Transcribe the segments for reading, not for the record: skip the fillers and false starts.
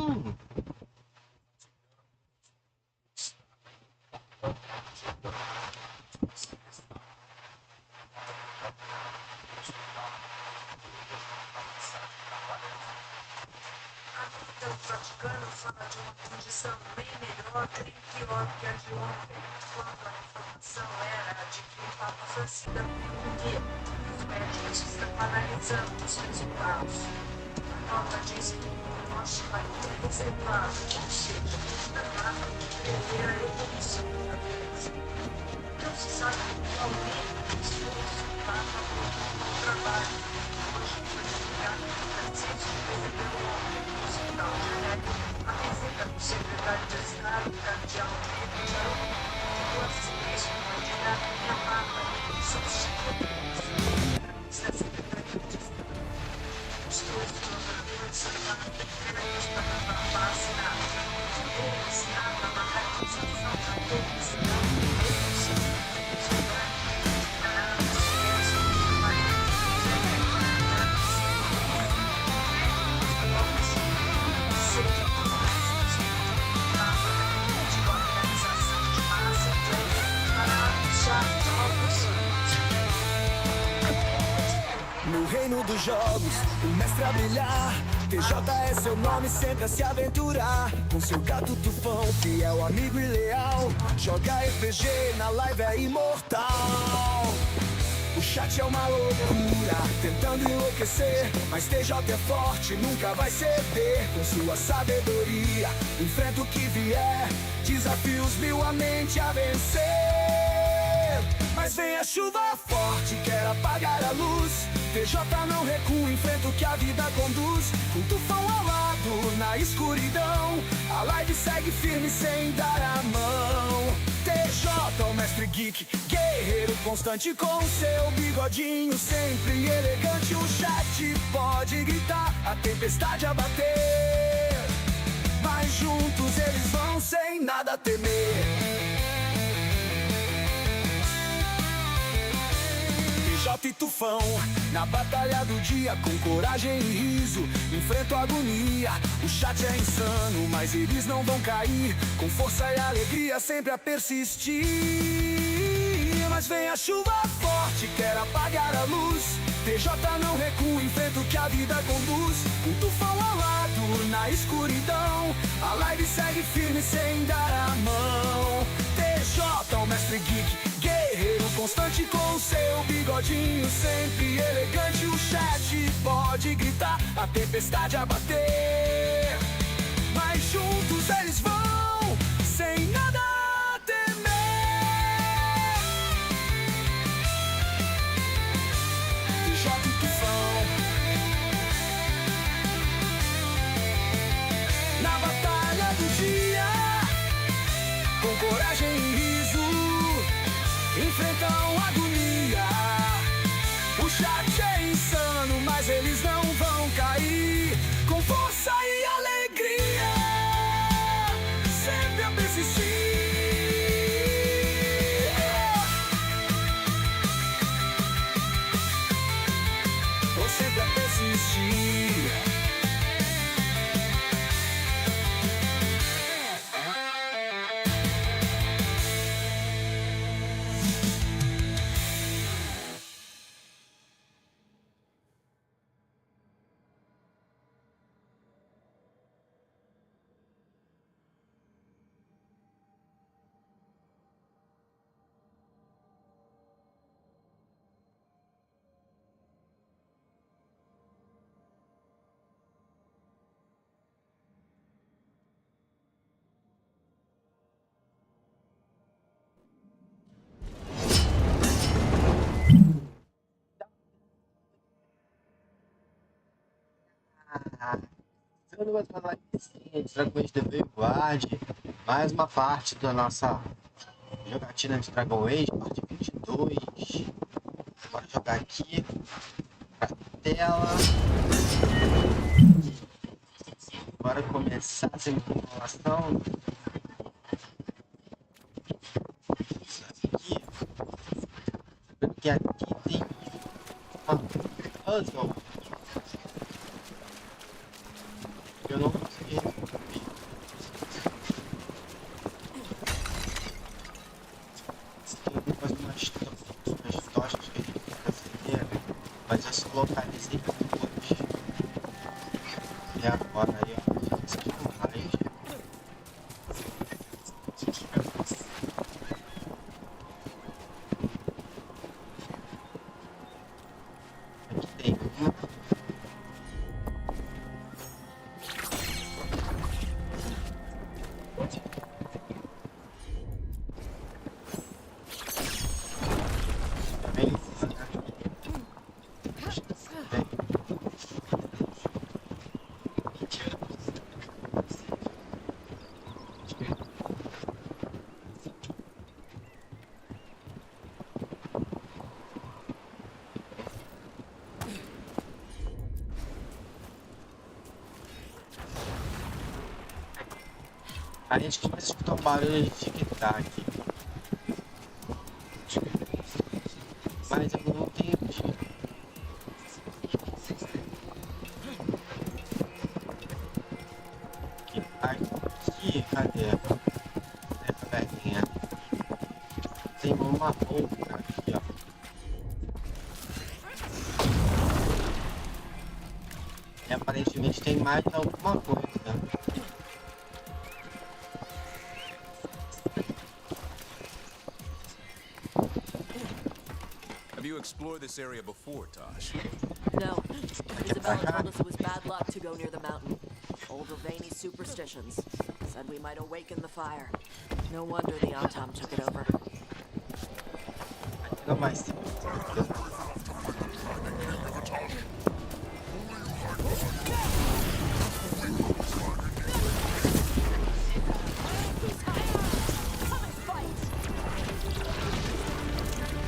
Sim. Então, o Vaticano fala de uma condição bem melhor, bem pior que a de ontem, quando a informação era de que o Papa Francisco morria e os médicos estão analisando os resultados. A nota diz que o nosso país é reservado, ou seja, tratado de prever a evolução da doença. Não se sabe qual nível de esforço o Papa colocou no trabalho. Hoje foi divulgado que Francisco recebeu ontem no Hospital Genérico a visita do secretário de Estado, Cardeal Veilguard, e o assistência do candidato Minha Papa, substituindo da Secretaria de Estado. Os dois colaboradores salvaram decretos para a vacinação. Um deles estava na realização da comissão de redução dos orgânicos para a ciência do No reino dos jogos, o mestre a brilhar. TJ é seu nome, sempre a se aventurar. Com seu gato tufão, fiel, amigo e leal. Joga RPG, na live é imortal. O chat é uma loucura, tentando enlouquecer. Mas TJ é forte, nunca vai ceder. Com sua sabedoria, enfrenta o que vier. Desafios mil a mente a vencer. Mas vem a chuva forte, quer apagar a luz. TJ não recua, enfrenta o que a vida conduz. Com tufão ao lado, na escuridão. A live segue firme sem dar a mão. TJ, o mestre geek, guerreiro constante. Com seu bigodinho sempre elegante. O chat pode gritar, a tempestade a bater. Mas juntos eles vão sem nada temer. TJ e Tufão, na batalha do dia, com coragem e riso, enfrento a agonia. O chat é insano, mas eles não vão cair. Com força e alegria, sempre a persistir. Mas vem a chuva forte, quer apagar a luz. TJ não recua, enfrenta o que a vida conduz. Com Tufão ao lado, na escuridão. A live segue firme sem dar a mão. TJ, o mestre geek, guerreiro constante. Com seu bigodinho sempre elegante. O chat pode gritar, a tempestade a bater. Mas juntos eles vão, sem nada temer. TJ e Tufão, na batalha do dia, com coragem e riso, enfrentam agonia. O chat é insano, mas eles não vão cair. Com força e alegria, sempre a persistir. Vou sempre a persistir. Começando mais uma livezinha de Dragões de Veilguard, mais uma parte da nossa jogatina de Dragon Age, parte 22. Bora jogar aqui pra tela. Bora começar sem enrolação. Isso aqui, porque aqui tem uma puzzle. Eu não consegui localizei duas. E agora aí, ó. Mais. Aqui tem uma. A gente começa a escutar um barulho de tic-tac. Mas eu não entendi. Aqui, cadê? Essa perninha. Tem uma roupa aqui, ó. E aparentemente tem mais alguma coisa. Have you explored this area before, Tosh? No. Isabella told us it was bad luck to go near the mountain. Old Ravani superstitions. Said we might awaken the fire. No wonder the Autumn took it over. Não mais.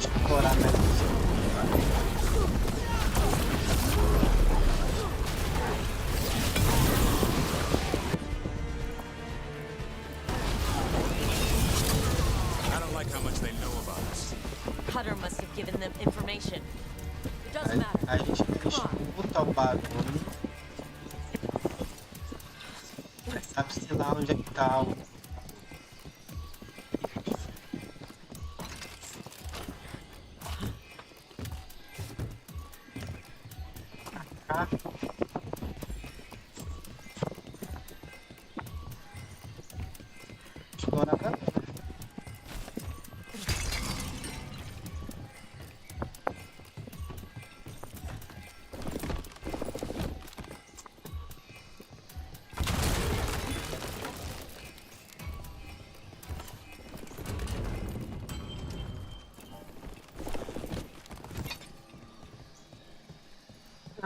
Explorar mesmo. I don't like how much they know about us. Cutter must have given them information. Doesn't matter. A gente escuta o barulho. Sabe-se lá onde é que tá o... Cá. Explorar pra cá.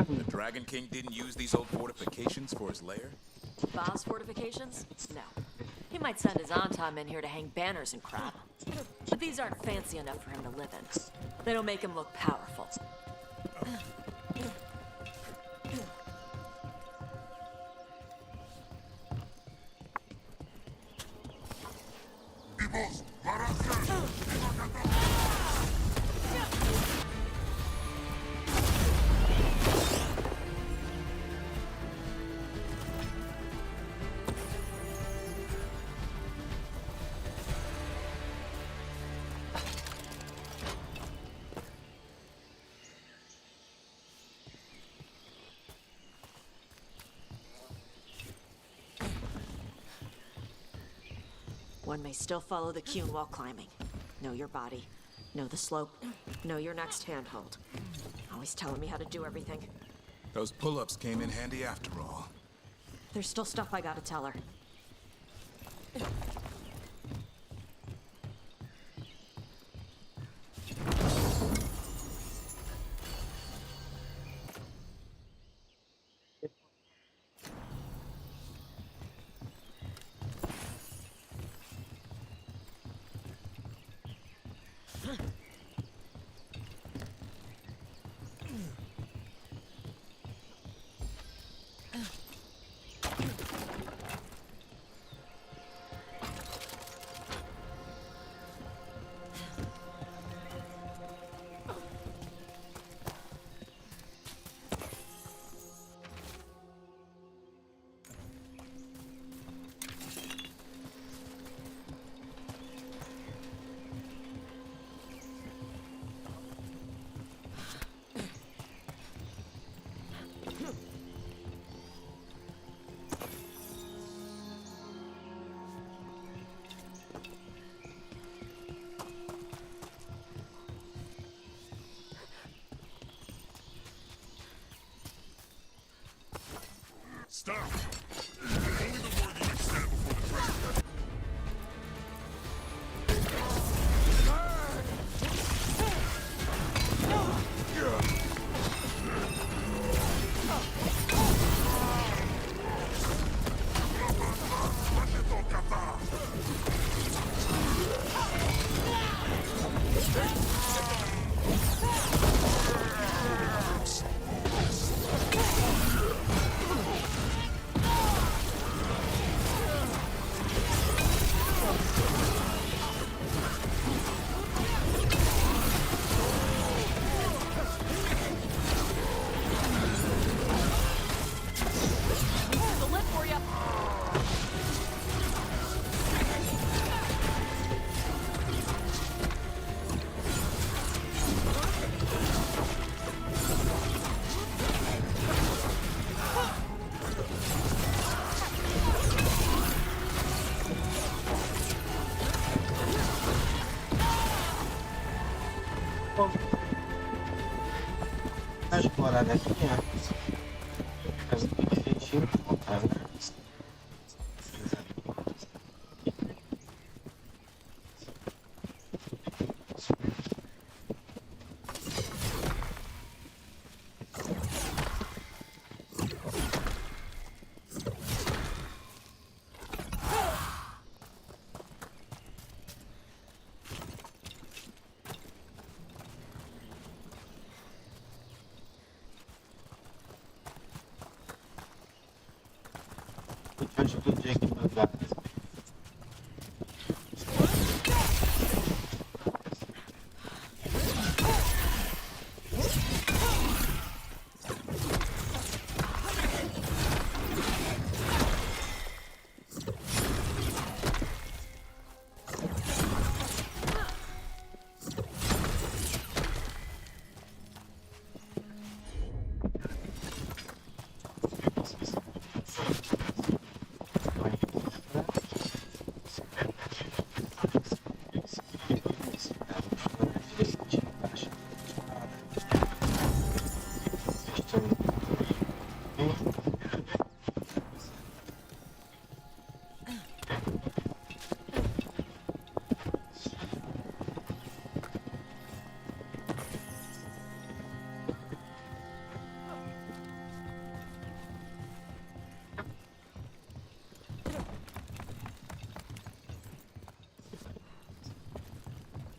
The Dragon King didn't use these old fortifications for his lair? Boss fortifications? No. He might send his Autumn in here to hang banners and crap. But these aren't fancy enough for him to live in. They don't make him look powerful. One may still follow the cune while climbing. Know your body. Know the slope. Know your next handhold. Always telling me how to do everything. Those pull-ups came in handy after all. There's still stuff I gotta tell her. Bom, a explorada aqui, né? Caso que a gente encontra, né? Eu explodi aqui no lugar.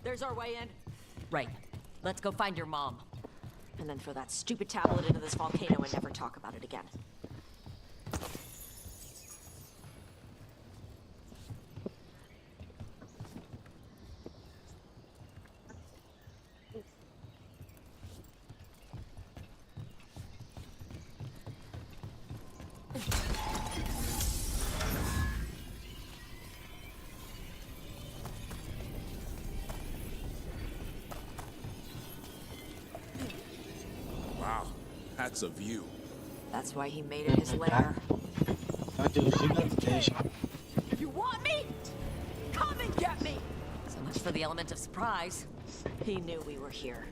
There's our way in. Right. Let's go find your mom. And then throw that stupid tablet into this volcano and never talk about it again. Wow, that's a view. That's why he made it his lair. Só de um gigantesco. You want me? Come and get me! So much for the element of surprise. He knew we were here.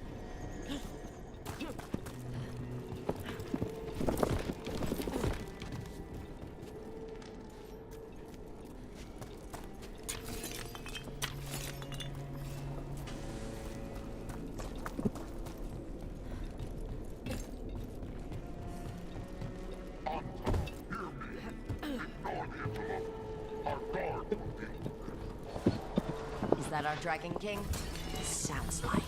Is that our Dragon King? Sounds like.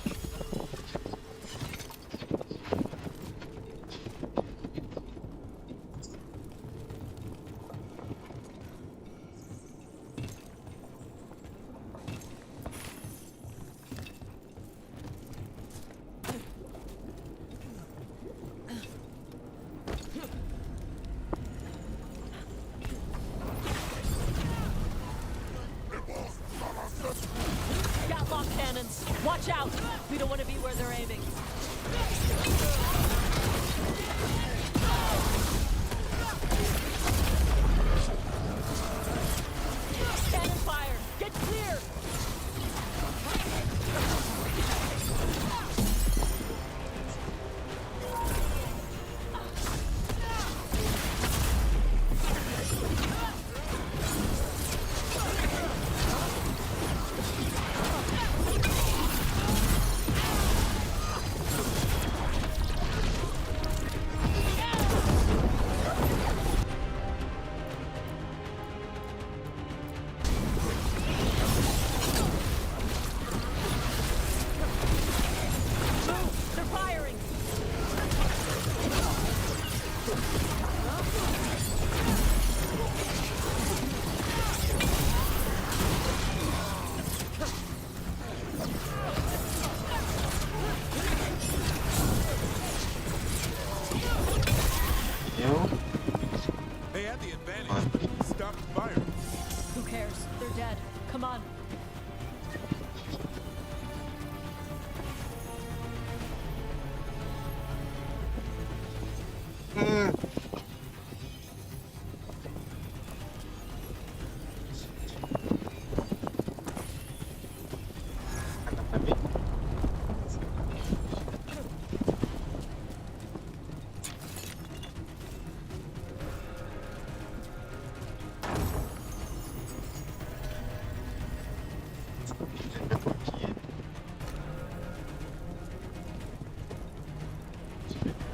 Got lock cannons. Watch out. We don't Pegou aqui.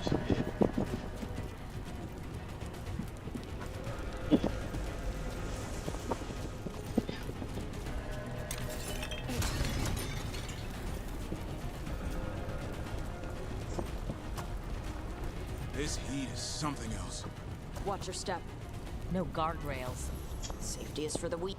Subir. This heat is something else. Watch your step. No guardrails. Safety is for the weak.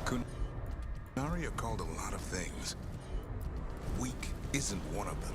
Kunari are called a lot of things. Weak isn't one of them.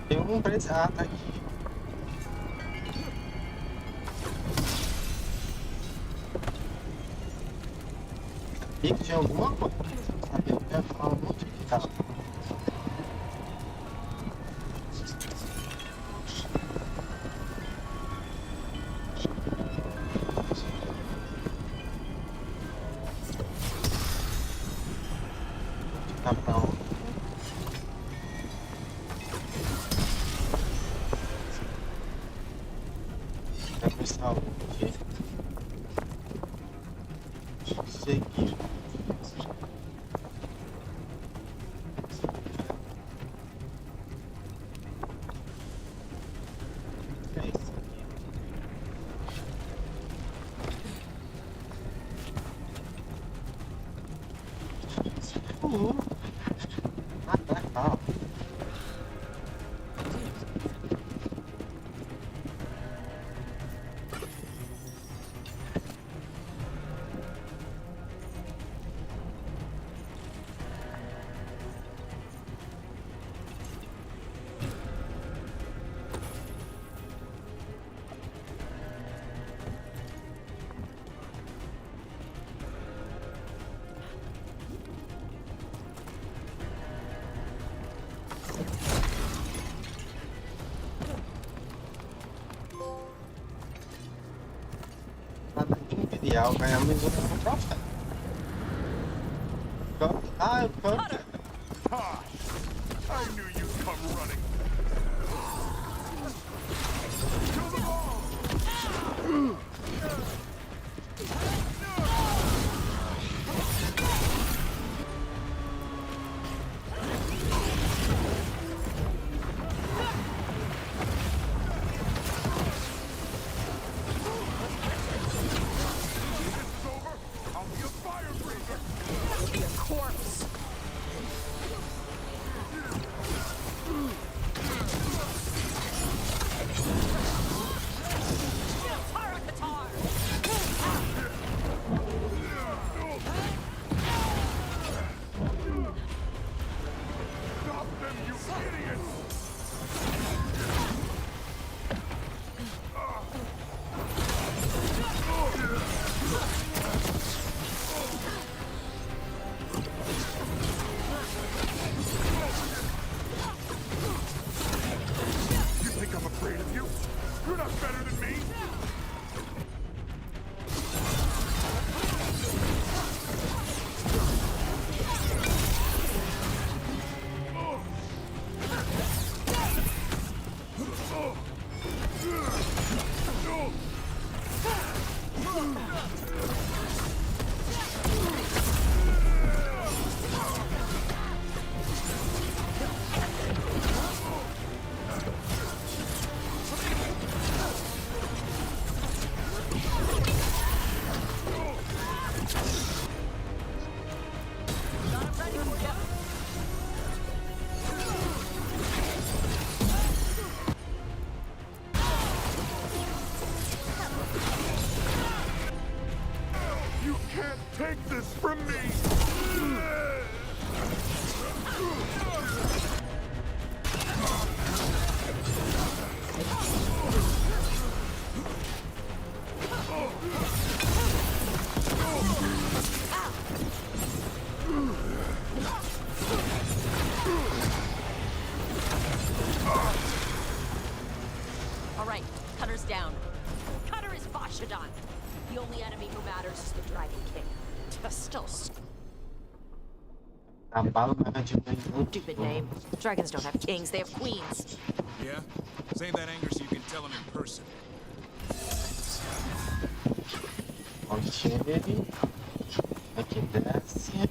Tem um preço. Ah, tá aqui. Sabia que tinha alguma coisa. Sabia que ia falar um monte de carro. Tá pra onde? Saúde. Seguir. É isso aqui. Ah, tá, calma. Nada imperial, ganhamos um troféu. Ah, eu canto. I knew you'd come running. from me! Alright, Cutter's down. Cutter is Vashadon. The only enemy who matters is the Dragon King. Still Cavalo marca de ganho. stupid name. Dragons don't have kings, they have queens. Yeah? Save that anger so you can tell him in person. Ok. Aqui desce.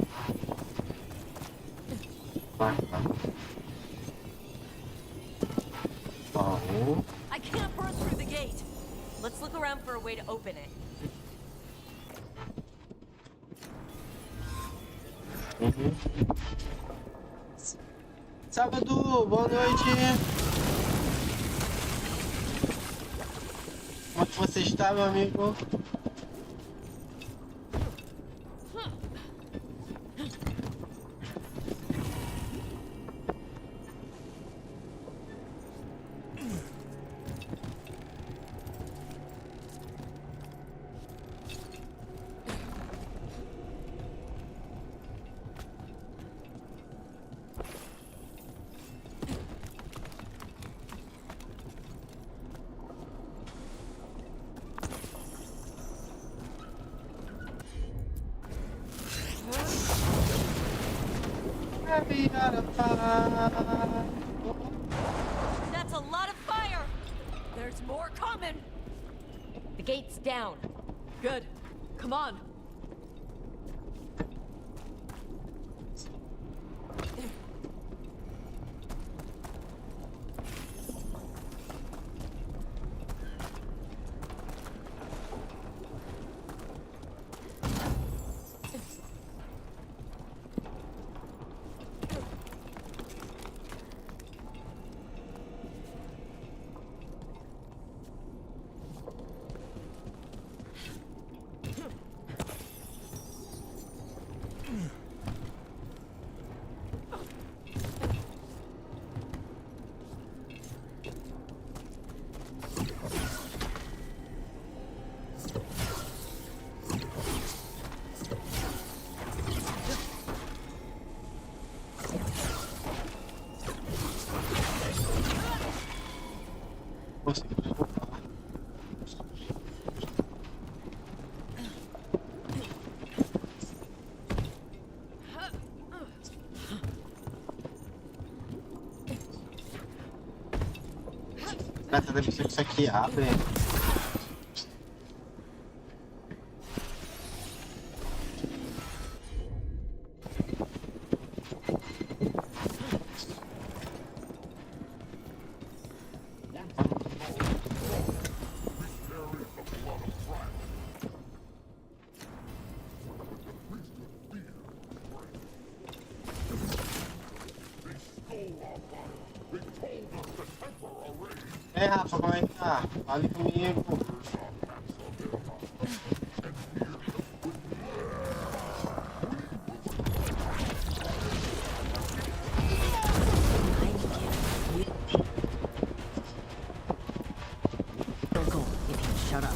Vai, vai. Baú. I can't burn through the gate. Let's look around for a way to open it. Sábado, boa noite. Como é que você está, meu amigo? That's a lot of fire! There's more coming! The gate's down. Good. Come on. Essa deve ser que isso aqui abre. Ei, Rafa, como é que tá? Fale comigo. Go, if you shut up.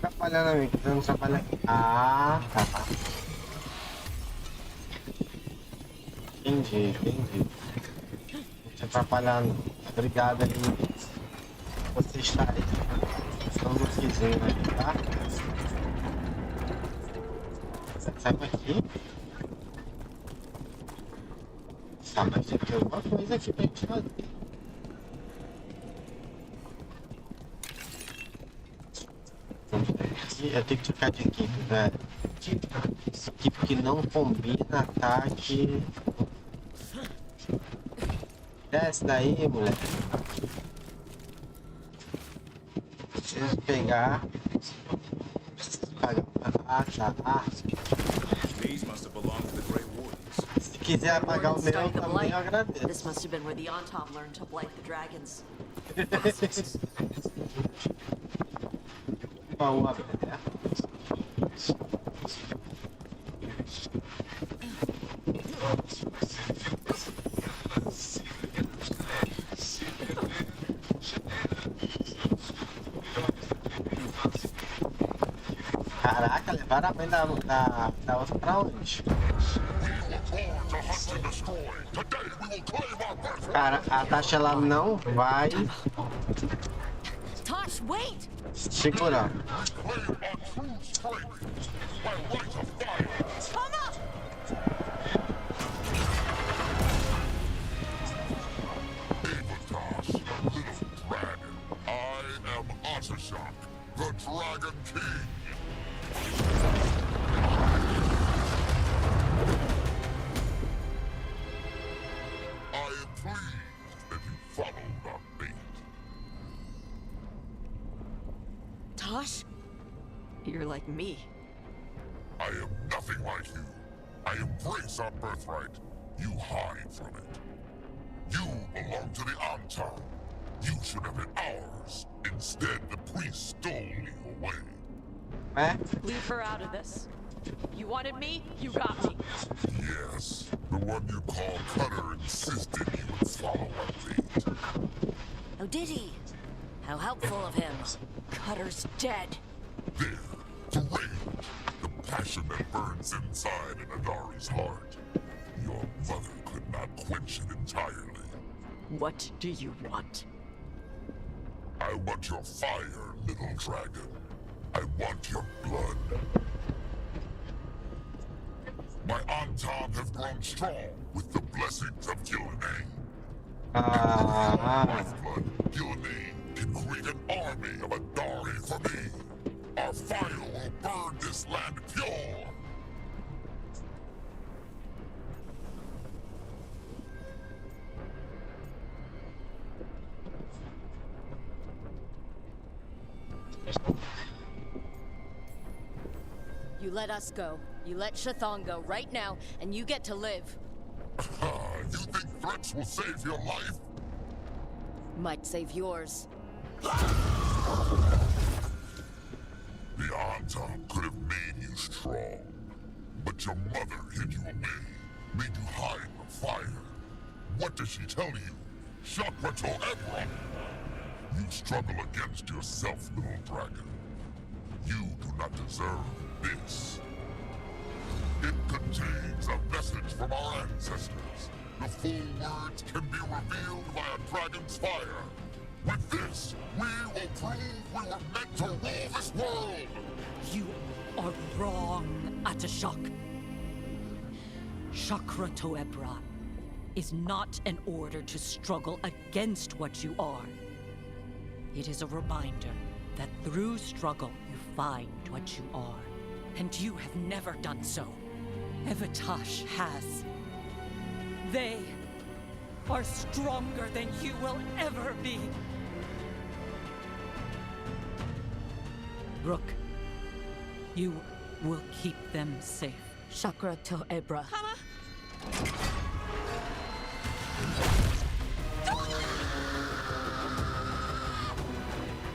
Atrapalhando, amigo. Você não atrapalha aqui. Ah, tá. Entendi. Não te atrapalhando. Obrigado aí. Você está aí. Estamos vizinhos aí, tá? Sai daqui. Tá, mas tem que ter alguma coisa aqui pra gente fazer. Eu tenho que trocar de equipe, velho. Equipe que não combina ataque. Desce daí, moleque. Preciso pegar. Ah, tá. These must have belonged to the Grey Wardens. Se quiser apagar o meu, também eu agradeço. This must have been where the Antom learned to blight the dragons. Baú aberto. Caraca, levaram a mãe da outra pra onde? Cara, a Tasha ela não vai Tosh, wait! segurar. The Dragon King! I am pleased that you followed our bait. Tosh? You're like me. I am nothing like you. I embrace our birthright. You hide from it. You belong to the Antom. You should have been ours. Instead, the priest stole you away. Leave her out of this. You wanted me, you got me. Yes, the one you call Cutter insisted you would follow our lead. Oh, did he? How helpful of him. Cutter's dead. There, the rage, the passion that burns inside an Adari's heart. Your mother could not quench it entirely. What do you want? I want your fire, little dragon. I want your blood. My Antom have grown strong with the blessings of Gillian. Lifeblood, Gillian can create an army of Adari for me. Our fire will burn this land pure. You let us go. You let Shathon go right now, and you get to live. You think threats will save your life? Might save yours. The Antom could have made you strong, but your mother hid you away, made you hide the fire. What does she tell you? Chakra to Ebron! You struggle against yourself, little dragon. You do not deserve this. It contains a message from our ancestors. The full words can be revealed by a dragon's fire. With this, we will prove we were meant to rule this world! You are wrong, Atashok. Chakra Toebra is not an order to struggle against what you are. It is a reminder that through struggle you find what you are. And you have never done so. Evatash has. They are stronger than you will ever be. Rook, you will keep them safe. Chakra to Ebra.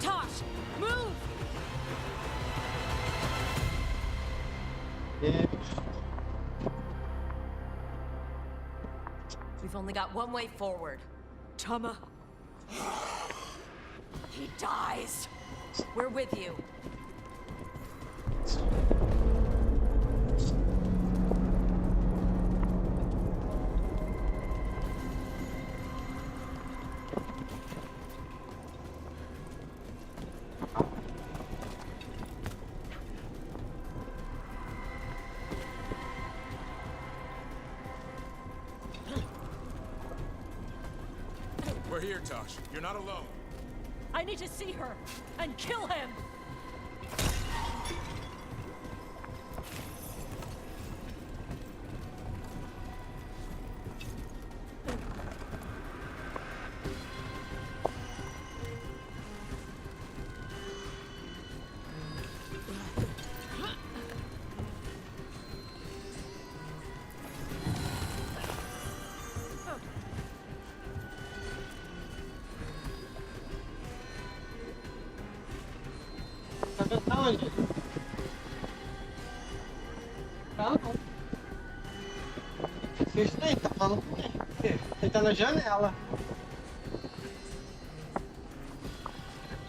Tosh, move! We've only got one way forward. Tama. He dies. We're with you. We're here, Tosh. You're not alone. I need to see her and kill him! Tá onde? Tá não. Isso daí, tá falando com quem? O quê? Ele tá na janela.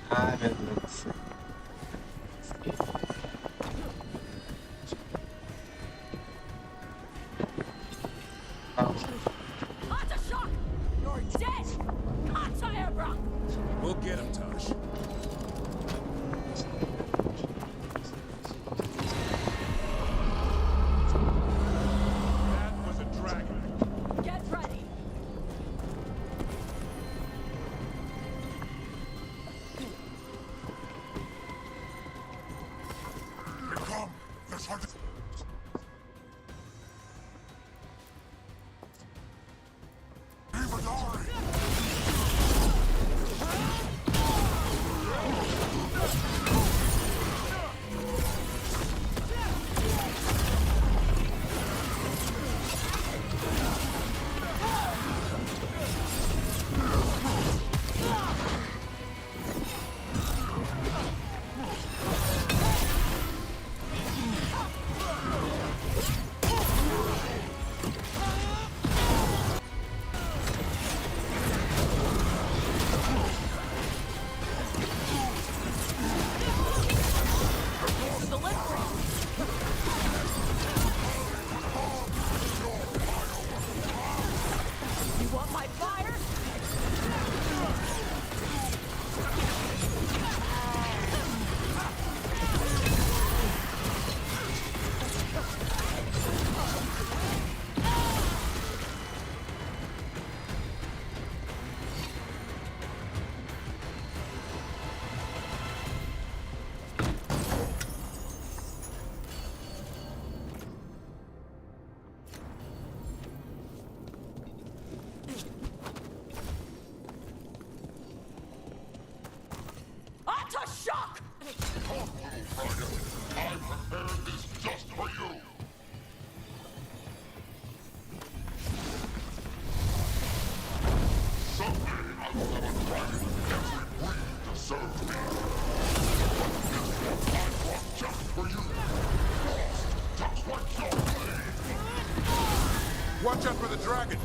Ai, meu Deus do céu. Aftershock! You're dead! Anti-aircraft! We'll get him, Tosh. That was a dragon. Get ready! Here come! Let's hunt it! You want my fire? Aftershock! I prepared this just for you! Someday I will have a dragon in every breed to serve me. But this one I brought just for you. Lost, just like your blade. Watch out for the dragon.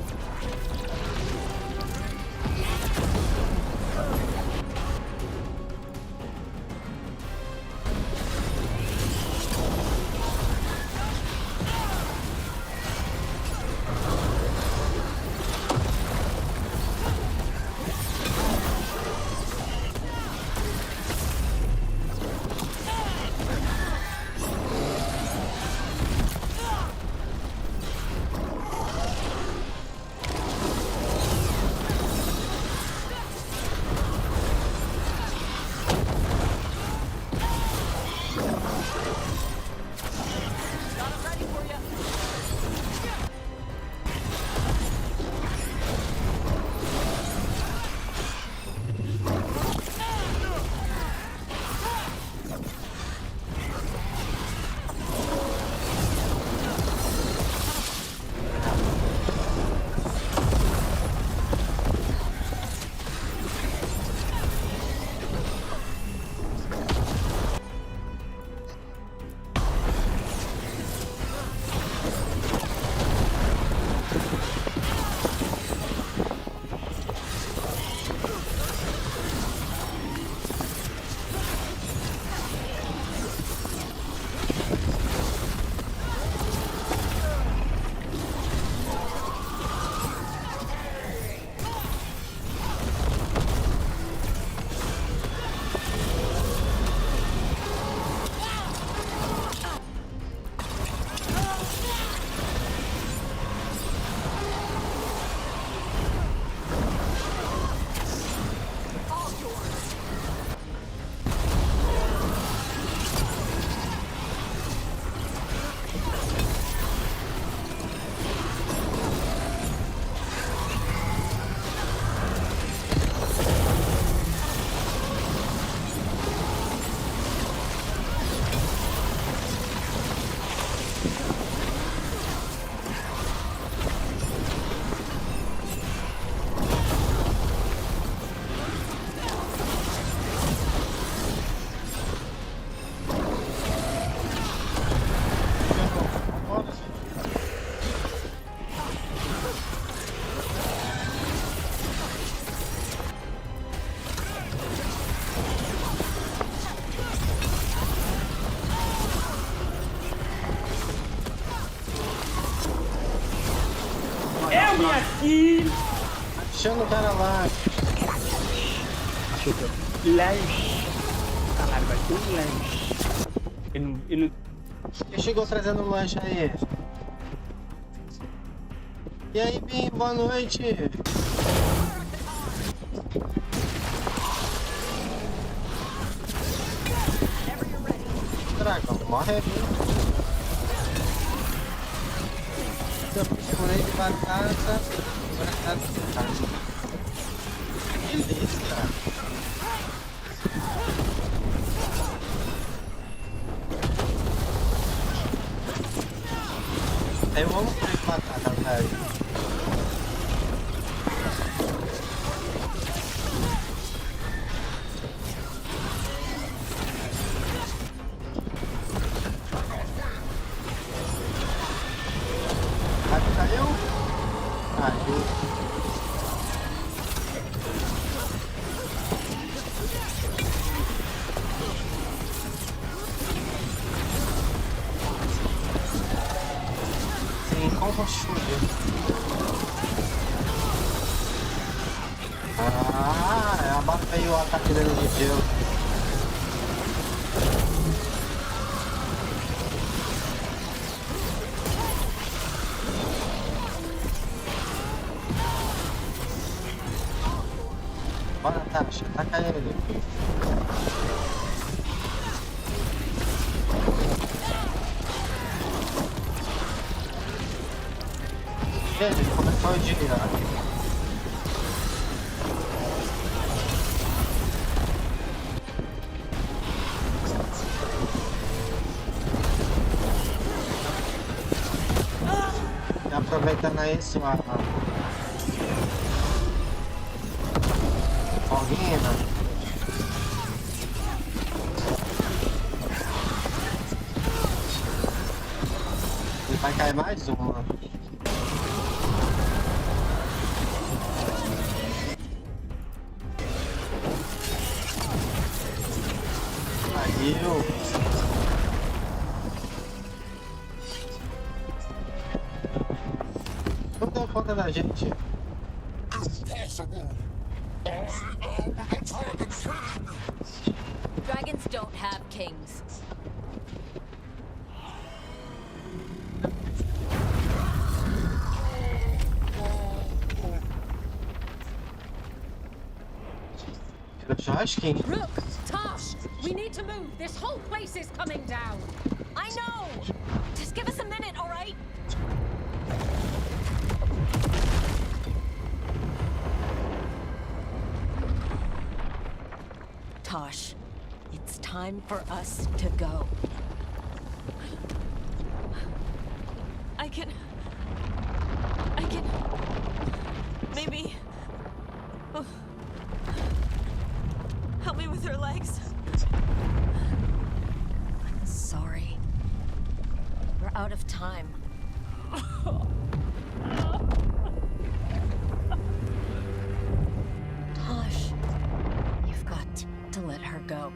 Ih, Achando o cara lá. chuta. Lanche. Caralho, vai ter um lanche. Ele não... Quem chegou trazendo um lanche aí? E aí, Bim, boa noite. Dragão, morre aí. Eu fiz purê de batata. Agora tá. Delícia. Eu amo purê de batata, velho. Caiu? Caiu. Sim, como chuva. Ah, abafei o ataque dele de gelo. Bora, Tasha, ataca ele. Ele começou a girar. E aproveitando isso, a Foguina. E vai cair mais uma. Caiu. Não deu conta da gente. Dragons don't have kings. Churrasquinho. Rook, Tosh, we need to move. This whole place is coming down. I know. Just give us a minute, all right? Tosh, it's time for us to go. I can... Maybe... Oh. Help me with her legs. Sorry. We're out of time. Tosh, you've got to let her go.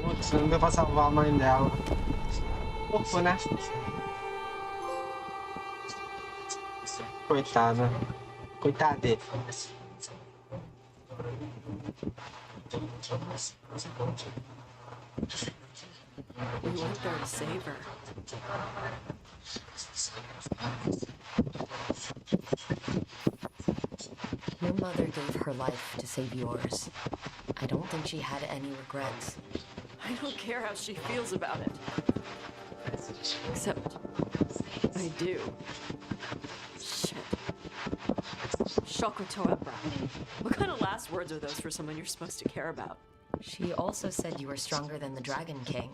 Putz, não deu pra salvar a mãe dela. Fofo, né? Coitada. Coitade. We went there to save her. Your mother gave her life to save yours. I don't think she had any regrets. I don't care how she feels about it. Except... I do. Shit. Shokotoebra. What kind of last words are those for someone you're supposed to care about? She also said you were stronger than the Dragon King.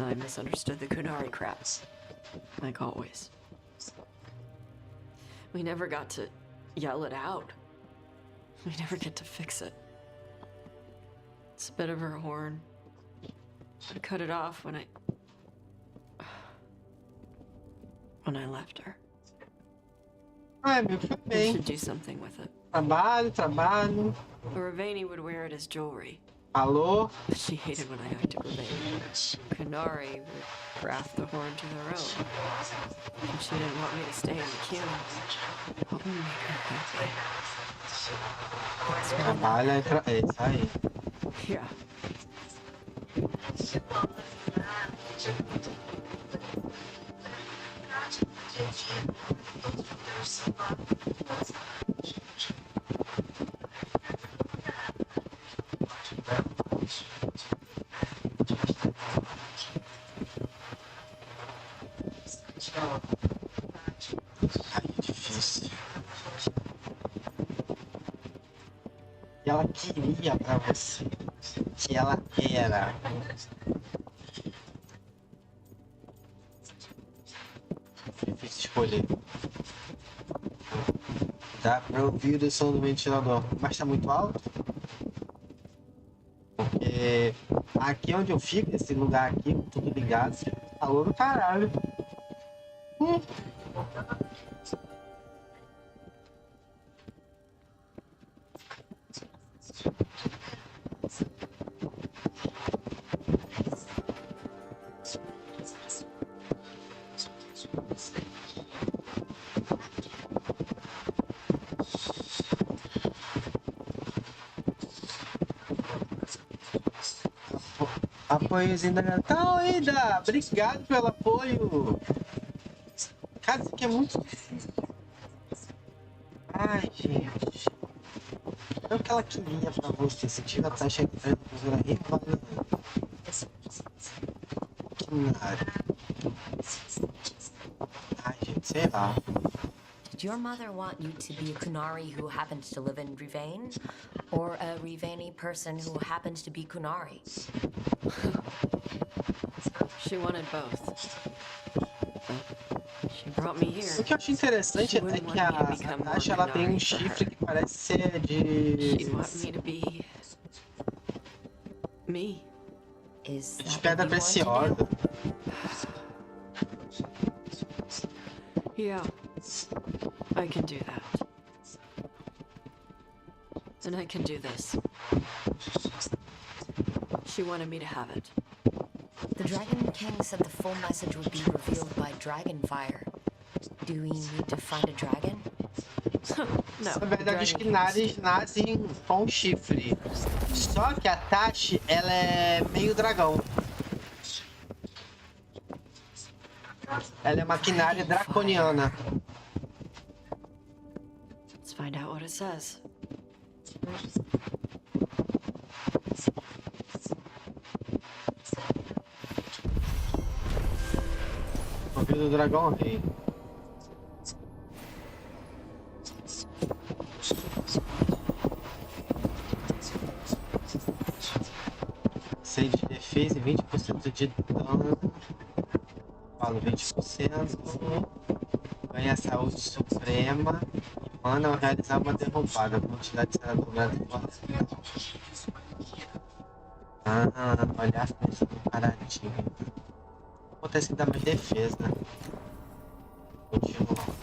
I misunderstood the Kunari crap. Like always. We never got to yell it out. We never get to fix it. It's a bit of her horn. I cut it off when I when I left her. Ah, meu que foi I bem. should do something with it. Trabalho, trabalho. Ravani would wear it as jewelry, Alô? but she hated when I acted Ravani. Kunari would graft the horn to their own, and she didn't want me to stay in the queue. What would make her happy? Trabalho é isso aí. Yeah. Ai, é difícil. E ela queria pra você que ela era. Difícil escolher. Dá pra ouvir o som do ventilador, mas tá muito alto? Porque aqui onde eu fico, esse lugar aqui, tudo ligado, calor do caralho. Apoiozinho da Natal, Ida! Obrigado pelo apoio! Cara, isso aqui é muito difícil. Ai, gente. É o que ela queria pra você. Se tiver a taxa de professora revalendo. Que nada. Ai, gente, sei lá. Did your mother want you to be a Kunari who happens to live in Rivane? Or a Rivani person who happens to be Kunari? She wanted both. She brought me here. O que eu acho interessante é que a Tasha ela tem um chifre que parece ser She'd de want me to be me. Is de that pedra what you want to preciosa. do? Yeah, I can do that. And I can do this. She wanted me to have it. The Dragon King said the full message would be revealed by dragon fire. Do we need to find a dragon? No, Na verdade, os Kinaris nascem com chifre. Só que a Tashi, ela é meio dragão. Ela é uma Kinari draconiana. Let's find out what it says. O do dragão rei. Seis de defesa e 20% de dano. Falo 20%. Ganha saúde suprema. E manda ao realizar uma derrubada. A quantidade será dobrada por olha a frente do paradinho. Acontece que dá mais defesa. Continua.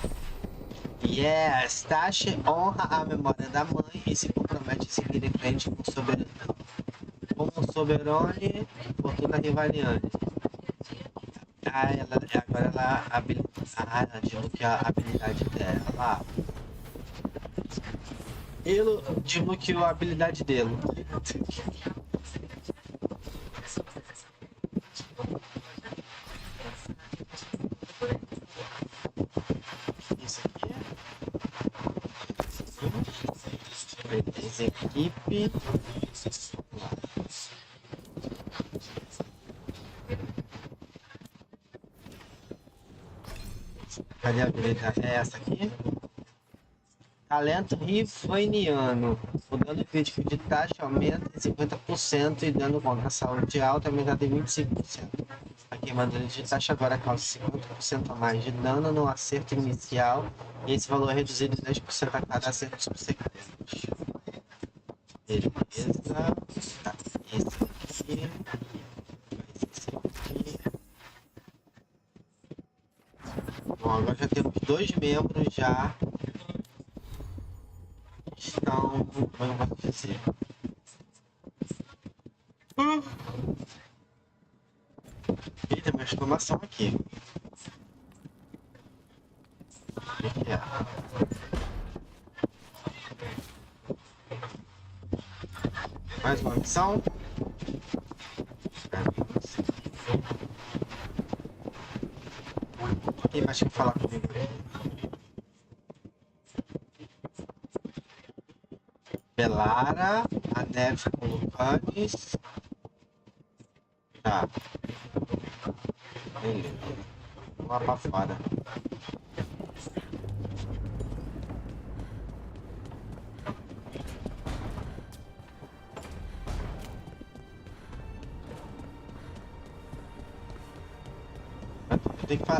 Yes! Tashi honra a memória da mãe e se compromete a seguir em frente com o soberano. Como Soberone, fortuna Rivaliane. Agora ela desbloqueou a habilidade dela. Ele desbloqueou a habilidade dele. Isso aqui é equipe. Cadê a habilidade? É essa aqui. Talento rivaniano. O dano crítico de taxa aumenta em 50% e dano contra a saúde alta aumenta em 25%. A queimadura de taxa agora causa 50% a mais de dano no acerto inicial e esse valor é reduzido em 10% a cada acerto subsequente. Beleza. Tá. Esse aqui. Esse aqui. Bom, 2 membros já estão, como eu posso dizer, eita, uma exclamação aqui. O que é? Mais uma missão. Quem mais quer falar comigo? Belara, a neve com Lucanes. Tá. Beleza. Vamos lá pra fora.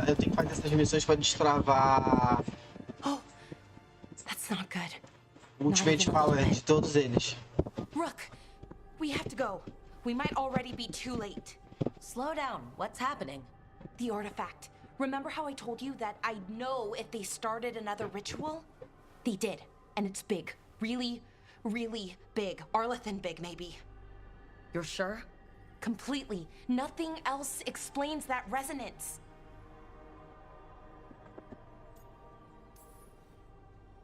Eu tenho que fazer essas missões pra destravar Oh, that's not good. o Ultimate Power de todos eles. Rook, we have to go. We might already be too late. Slow down. What's happening? The artifact. Remember how I told you that I'd know if they started another ritual? They did, and it's big. Really, really big. Arlethan big, maybe. You're sure? Completely. Nothing else explains that resonance.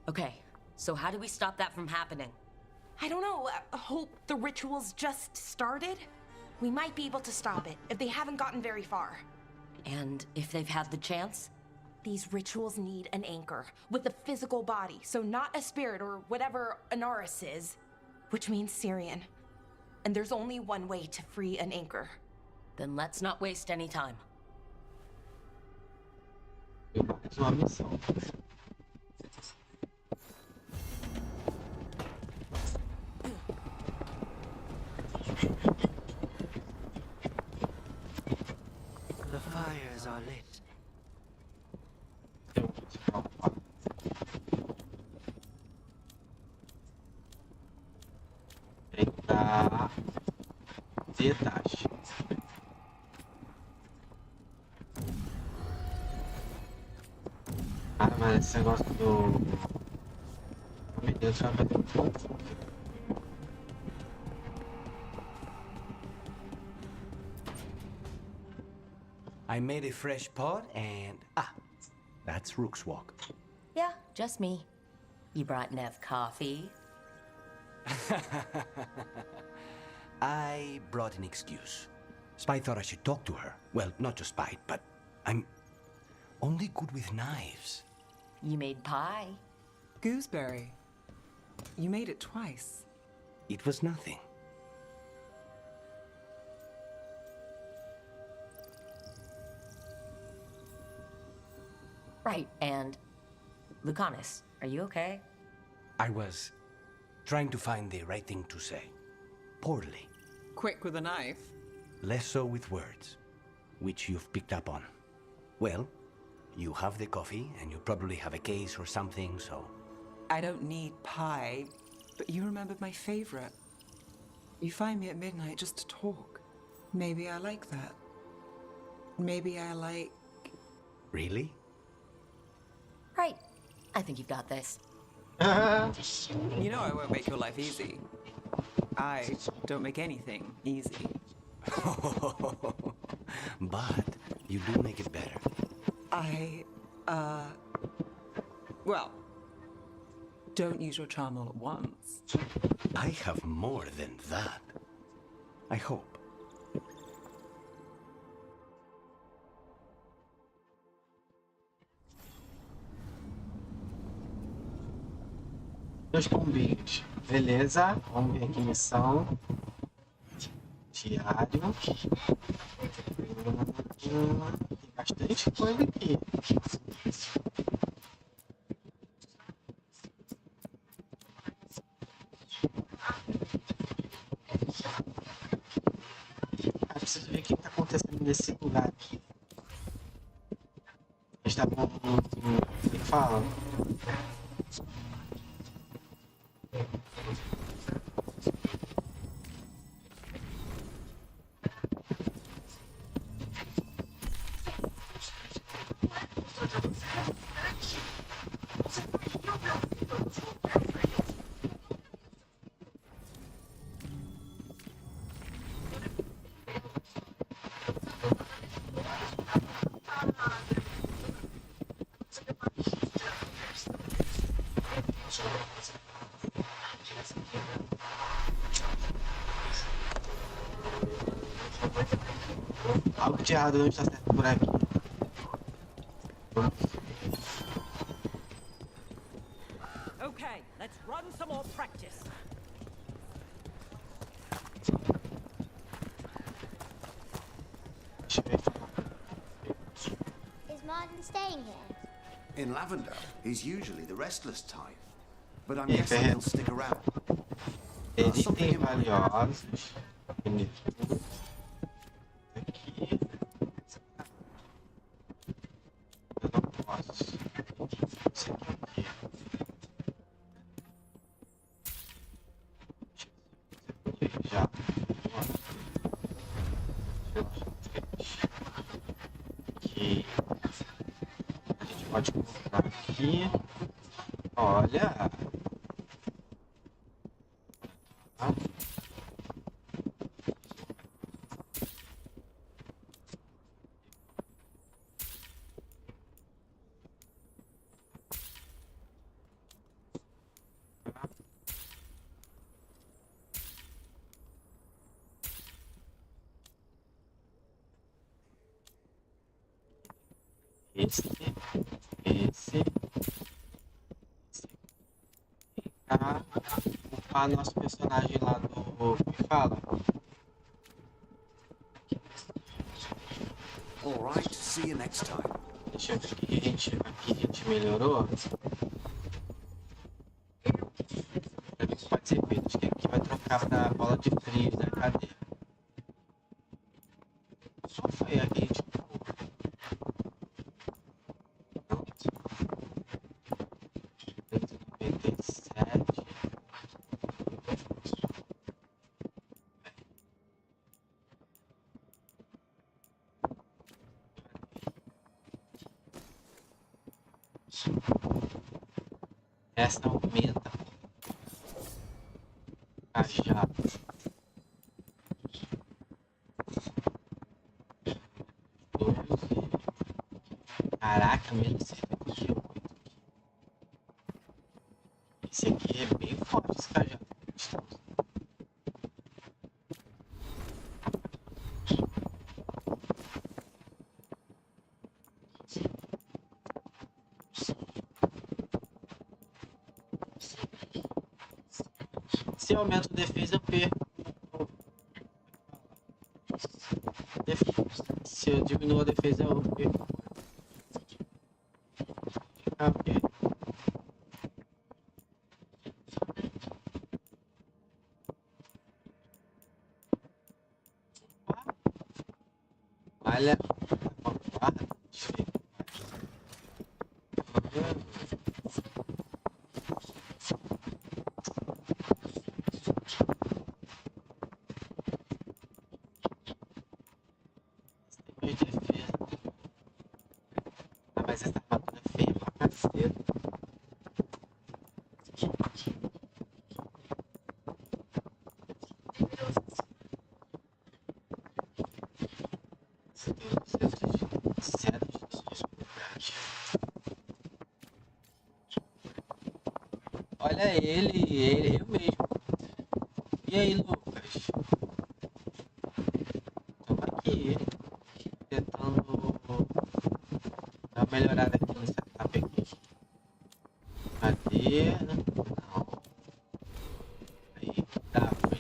Okay, so how do we stop that from happening? I don't know. Hope the ritual's just started? We might be able to stop it if they haven't gotten very far. And if they've had the chance? These rituals need an anchor with a physical body, so not a spirit or whatever Anaris is, which means Syrian. And there's only one way to free an anchor. Then let's not waste any time. Mais uma missão. The fires are lit. Eita. Detalhe. Ah, mas esse negócio do... Oh, meu Deus, já vai ter um pouco. I made a fresh pot and... that's Rook's walk. Yeah, just me. You brought Nev coffee? I brought an excuse. Spy thought I should talk to her. Well, not just Spy, but I'm only good with knives. You made pie. Gooseberry. You made it twice. It was nothing. Right, and Lucanus, are you okay? I was trying to find the right thing to say. Poorly. Quick with a knife. Less so with words, which you've picked up on. Well, you have the coffee, and you probably have a case or something, so... I don't need pie, but you remembered my favorite. You find me at midnight just to talk. Maybe I like that. Maybe I like... Really? Right. I think you've got this. You know I won't make your life easy. I don't make anything easy. But you do make it better. Well, don't use your charm all at once. I have more than that. I hope. Dois pombinhos. Beleza, vamos ver aqui missão. Diário. Tem bastante coisa aqui. Eu preciso ver o que está acontecendo nesse lugar aqui. Eles estavam... O que falam? Veilguard não está certo por aqui. Okay, let's run some more practice. Deixa eu ver. Is Martin staying here? In Lavender, he's usually the restless type. But I'm Hey, guessing Ferret. he'll stick around. Itens valiosos. Aqui. Eu não posso. Isso aqui. Já. Aqui. A gente pode colocar aqui. Olha. Ah. Esse pra upar nosso personagem lá do que fala. Alright, see you next time. Deixa eu ver aqui a gente melhorou. Pra ver se pode ser feito. Acho que aqui vai trocar pra bola de frio, né? Cadê? Só foi a que a gente pulou. Pronto. 197. Essa aumenta a chave. Caraca, menos 78. Esse aqui é bem forte, esse cajado. Se eu aumento a defesa, eu perco. Se eu diminuo a defesa, eu perco. Ok. Olha. Mas essa armadura é feia pra caceta. Olha ele, eu mesmo. E aí, Lucas? Tamo aqui, tentando dar uma melhorada aqui no setup aqui. Cadê? Não. Aí, tá, foi.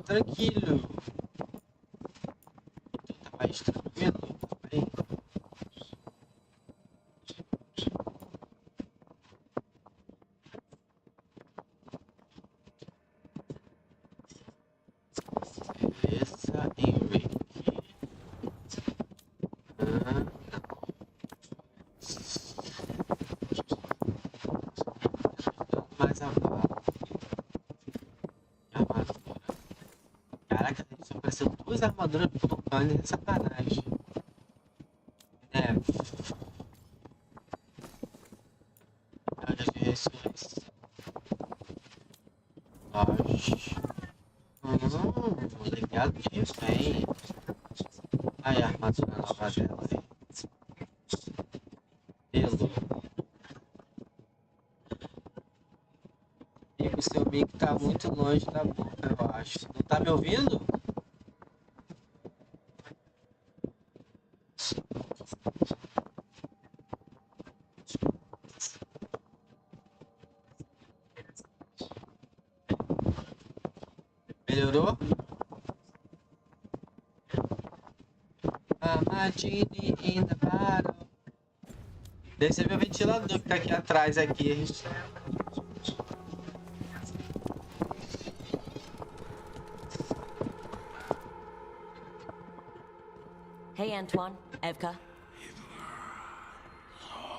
Tranquilo. Então tá mais tranquilo. Aí. Beleza, Henrique. Mais a bala. Armadura. Caraca, só apareceu duas armaduras pro Bunny, é sacanagem. É. Ressurreição. Legado de refém. Aí a armadura nova dela aí. Pelo. E o seu mic tá muito longe da boca, eu acho. Não tá me ouvindo? Melhorou? Imagine in the battle. Deve ser meu ventilador que tá aqui atrás aqui. Hey, Antoine, Evka.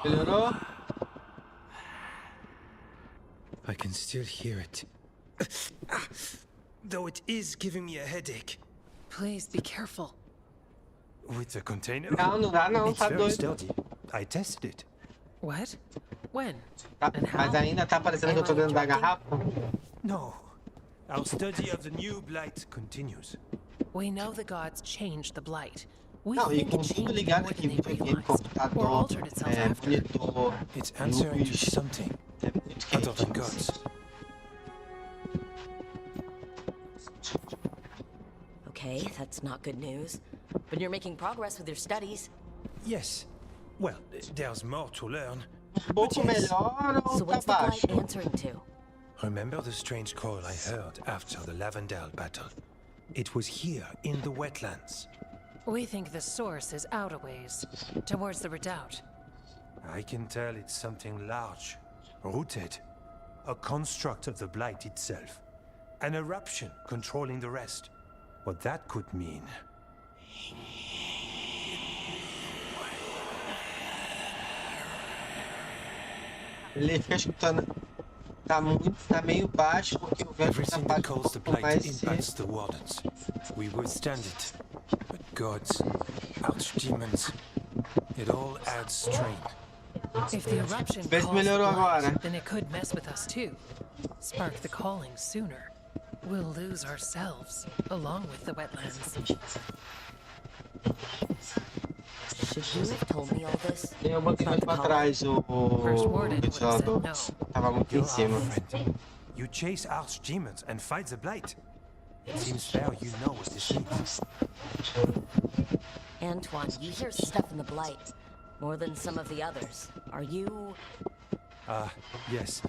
Melhorou? I can still hear it. Though it is giving me a headache. Please be careful. With the container? Não dá não, It's tá very doido. sturdy. I tested it. What? When? Tá, mas ainda tá parecendo que eu tô dentro da garrafa? No. Our study of the new blight continues. We know the gods changed the blight. We Não, e think com it tudo changed ligado more aqui, than they videogame, realized, or computador, altered itself after. monitor, It's answering to luz, something é muito other than quente. gods. Okay, that's not good news. But you're making progress with your studies. Yes. Well, there's more to learn. Pouco melhor ou So tá what's the blight baixo? answering to? Remember the strange call I heard after the Lavendale battle? It was here in the wetlands. We think the source is out a ways, towards the redoubt. I can tell it's something large, rooted. A construct of the blight itself. An eruption controlling the rest. What that could mean. Ele fica escutando. Tá meio baixo porque o vento tá Everything that baixo. calls the Vai blight ser. impacts the wardens. We withstand it. But gods, archdemons, it all adds strain. If the eruption Vê se calls the melhorou blight, agora. then it could mess with us too. Spark the calling sooner. We'll lose ourselves, along with the wetlands. Should you have told me all this? Eu botei mais pra trás o ventilador. Tava muito em You're cima. our friend. You chase archdemons and fight the blight. It seems fair you know what this means. Antoine, you hear stuff in the blight. More than some of the others. Are you... Yes.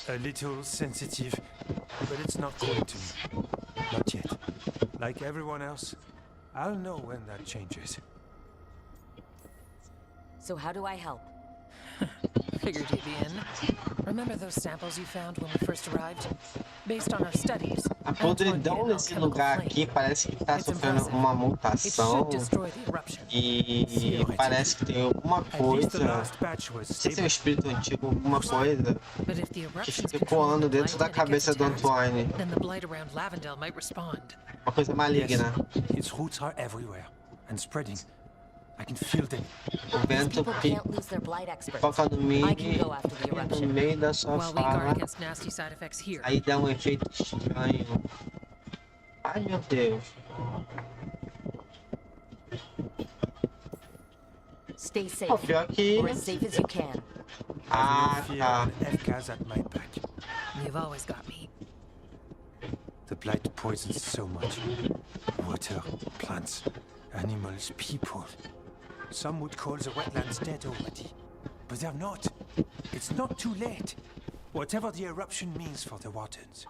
A little sensitive. But it's not going to me. Not yet. Like everyone else, I'll know when that changes. So how do I help? Figured you'd be in. Remember those samples you found when we first arrived? Based on our studies, A podridão nesse lugar aqui parece que tá sofrendo uma mutação e parece que tem alguma coisa, não sei se é um espírito antigo, alguma coisa que fica ecoando dentro da cabeça do Antoine. Then the blight around Lavendale might respond. Uma coisa maligna. Its roots are everywhere and spreading. I can feel them. O vento foca no meio da sua While we guard fala, against nasty side effects here. aí dá um efeito estranho. Ai meu Deus. Stay safe. O pior que... Or as safe as you can. Ah, tá. Efka's at my back. You've always got me. The blight poisons so much. Water, plants, animals, people. Some would call the wetlands dead already. But they're not. It's not too late. Whatever the eruption means for the wardens,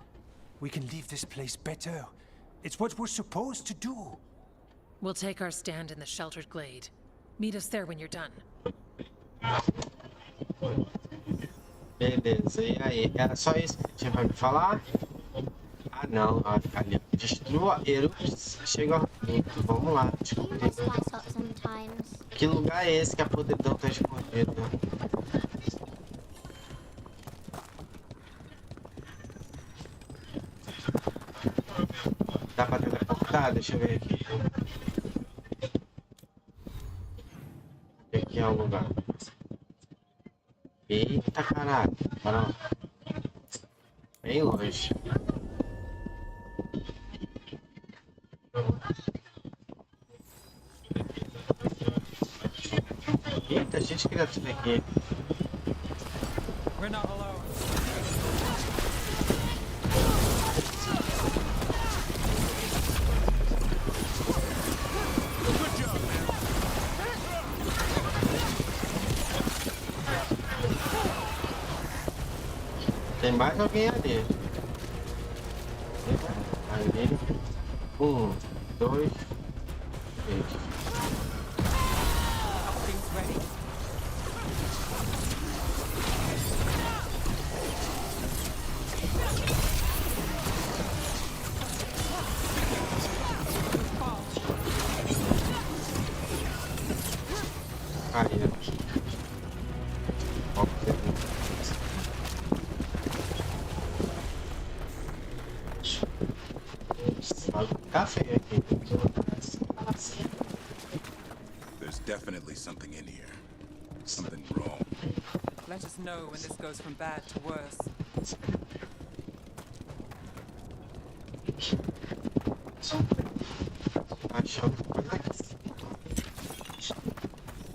we can leave this place better. It's what we're supposed to do. We'll take our stand in the sheltered glade. Meet us there when you're done. Beleza, e aí? Era só isso que tinha pra me falar? Ah não, vai ficar ali. Destrua eruptos, chega ao fim. Vamos lá, descobrir. Que lugar é esse que a podridão tá escondida? Dá pra teleportar? Deixa eu ver aqui. Aqui é o lugar. Eita caralho, para lá. Bem longe. Eita, cheio de criatura aqui. We're not alone. Tem mais alguém ali. Ali. 1, 2, 3. Things ready? Aí, ó. Café aqui. There's definitely something in here. Something wrong. Let us know when this goes from bad to worse.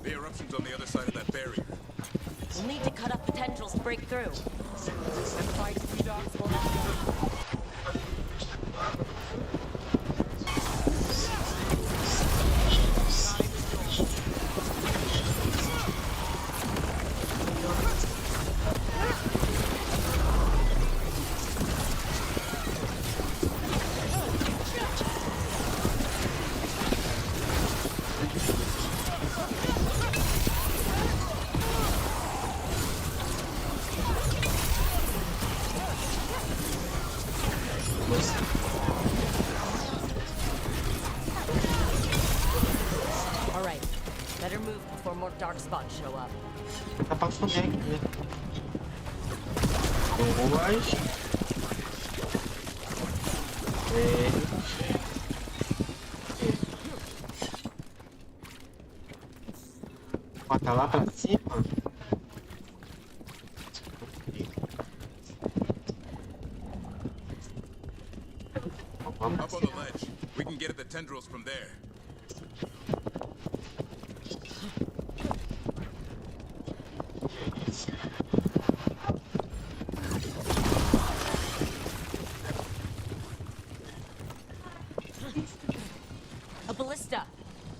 The eruption's on the other side of that barrier. We'll need to cut up the tendrils to break through. And fight three dogs for us. All right, better move before more dark spots show up. Tá pra fuder aqui. Duas. 3. Bota lá pra cima. Up on the ledge. We can get at the tendrils from there. A ballista.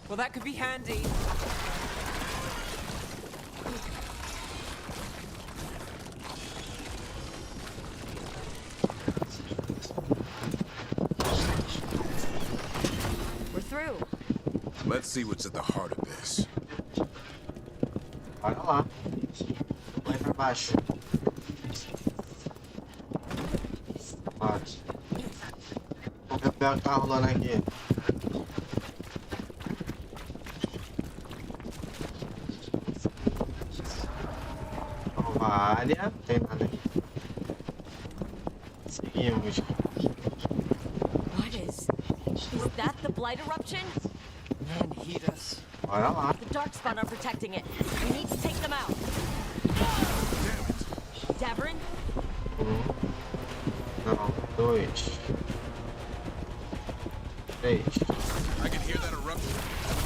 Well, that could be handy. We're through. Let's see what's at the heart of this. Olha lá. Vai pra baixo. Bora. Vamos ver o que tá rolando aqui. Nova área. Não tem nada aqui. Seguimos. What is that the blight eruption? Men heed us. Bora lá. The darkspawn are protecting it. We need to take them out. Daverin? 1. Não. 2. 3. I can hear that eruption.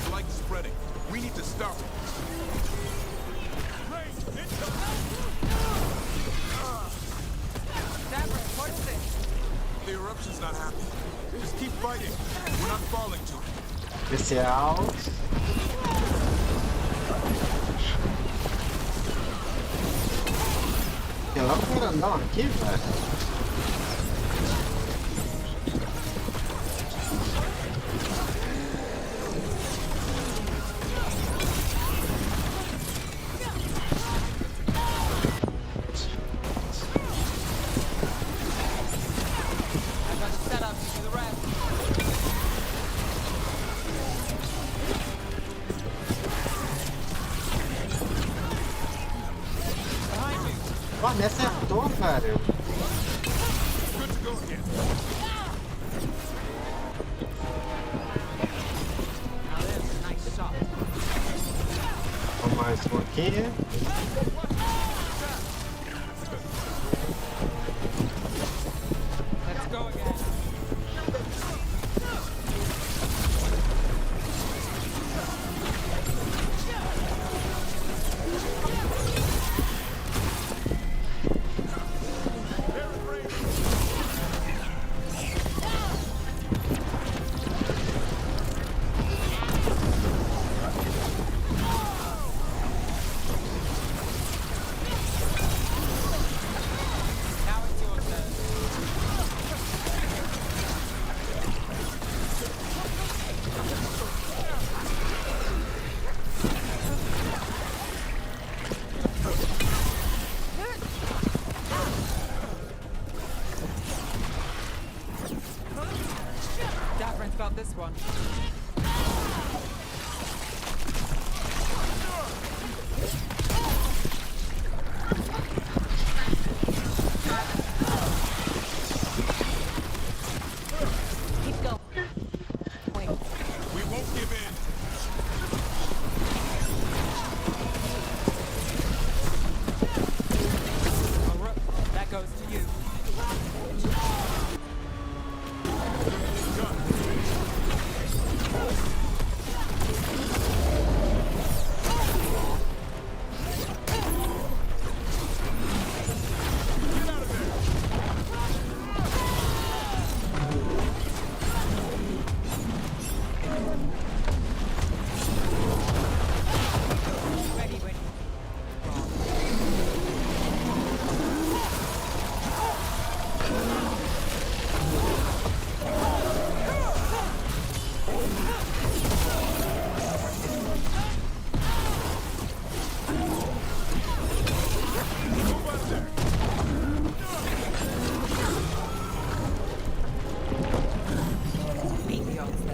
The light's spreading. We need to stop it. Daverin, what is it? The eruption's not happy. Just keep fighting. We're not falling to it. Especial. Tem logo um grandão aqui, velho. I've got to set up to do the rest. Behind me. Pô, me acertou, velho. Good to go again. Now there's a nice shot. Vamos mais um aqui. Let's go again. this one. Keep going. Wait. We won't give in. All right, that goes to you.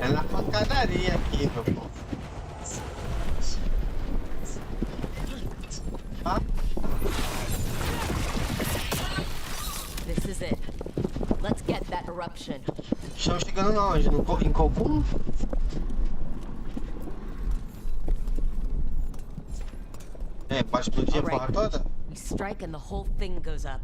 É na pancadaria aqui, meu povo. Ah, This is it. Let's get that eruption. estão chegando onde? Em Cocum? É, pode explodir a porra toda? We strike and the whole thing goes up.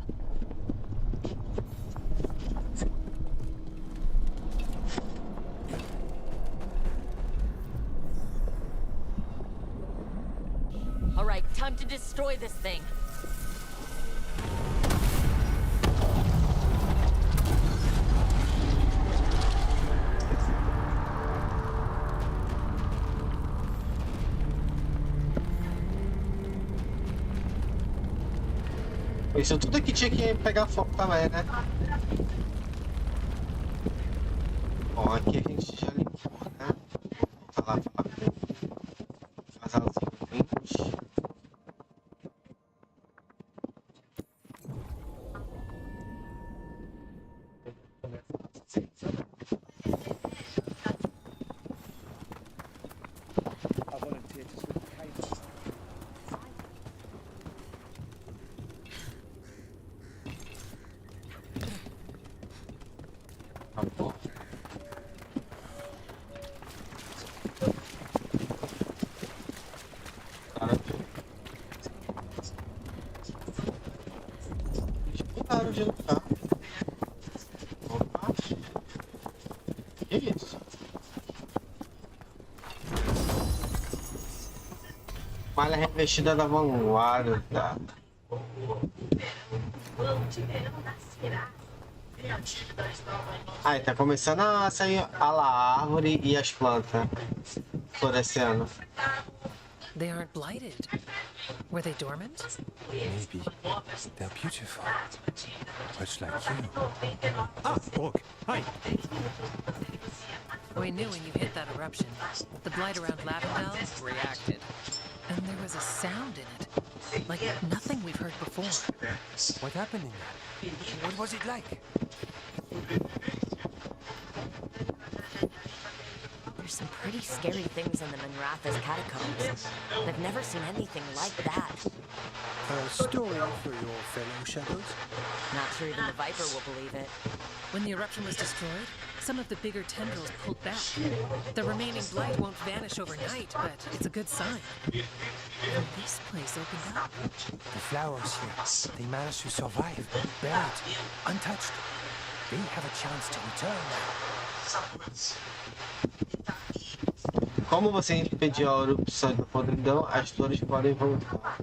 All right, time to destroy this thing. Isso tudo aqui tinha que pegar fogo também, né? Bom, aqui a gente já limpou, né? Vou voltar lá falar com o casalzinho 20. Pararam de lutar. Opa. Que isso? Malha revestida da vanguarda. Ai, tá começando a sair a árvore e as plantas florescendo. They aren't blighted. Were they dormant? Maybe. They're beautiful. Much like you. Ah, Brooke. Hi. We knew when you hit that eruption. The blight around Lavendel reacted. And there was a sound in it. Like nothing we've heard before. What happened in there? What was it like? There's some pretty scary things in the Manratha's catacombs. I've never seen anything like that. A story for your fellow shadows? Not sure even the Viper will believe it. When the eruption was destroyed, some of the bigger tendrils pulled back. The remaining blight won't vanish overnight, but it's a good sign. And this place opened up. The flowers here, they managed to survive, buried, untouched. They have a chance to return now. Como você impedir a erupção da podridão, as flores podem voltar.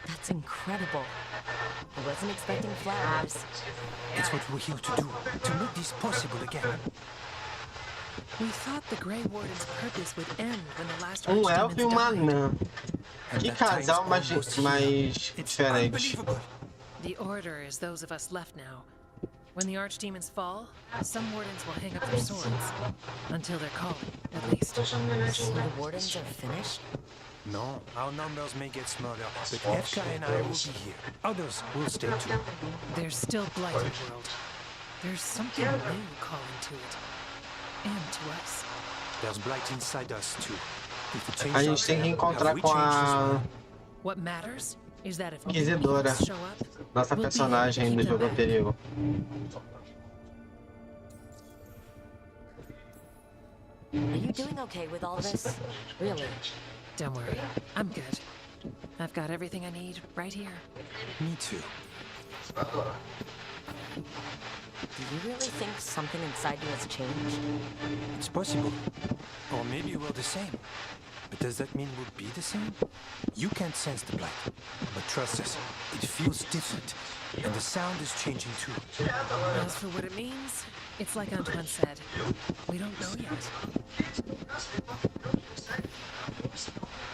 That's incredible. I wasn't expecting flowers. It's what we're here to do, to make this possible again. We thought the Grey Warden's purpose would end when the last Elfo e Archdemon's uma died. anã. Que casal mais diferente. The Order is those of us left now. When the Archdemons fall, some Wardens will hang up their swords. Until they're calling, at least. So the Wardens are finished? No, our numbers may get smaller, but Efka and I will be here. Others will stay too. There's still blight in the world. There's something new calling to it. And to us. There's blight inside us too. If it A changes gente us, tem que have encontrar we com changed as a well? What matters is that if Inquisidora, mutants show up, nossa we'll be able to personagem keep do them jogo back. anterior. Are you doing okay with all this? Really? Don't worry, I'm good. I've got everything I need right here. Me too. Do you really think something inside you has changed? It's possible. Or maybe we're the same. But does that mean we'll be the same? You can't sense the blight. But trust us, it feels different. And the sound is changing too. As for what it means, it's like Antoine said. We don't know yet.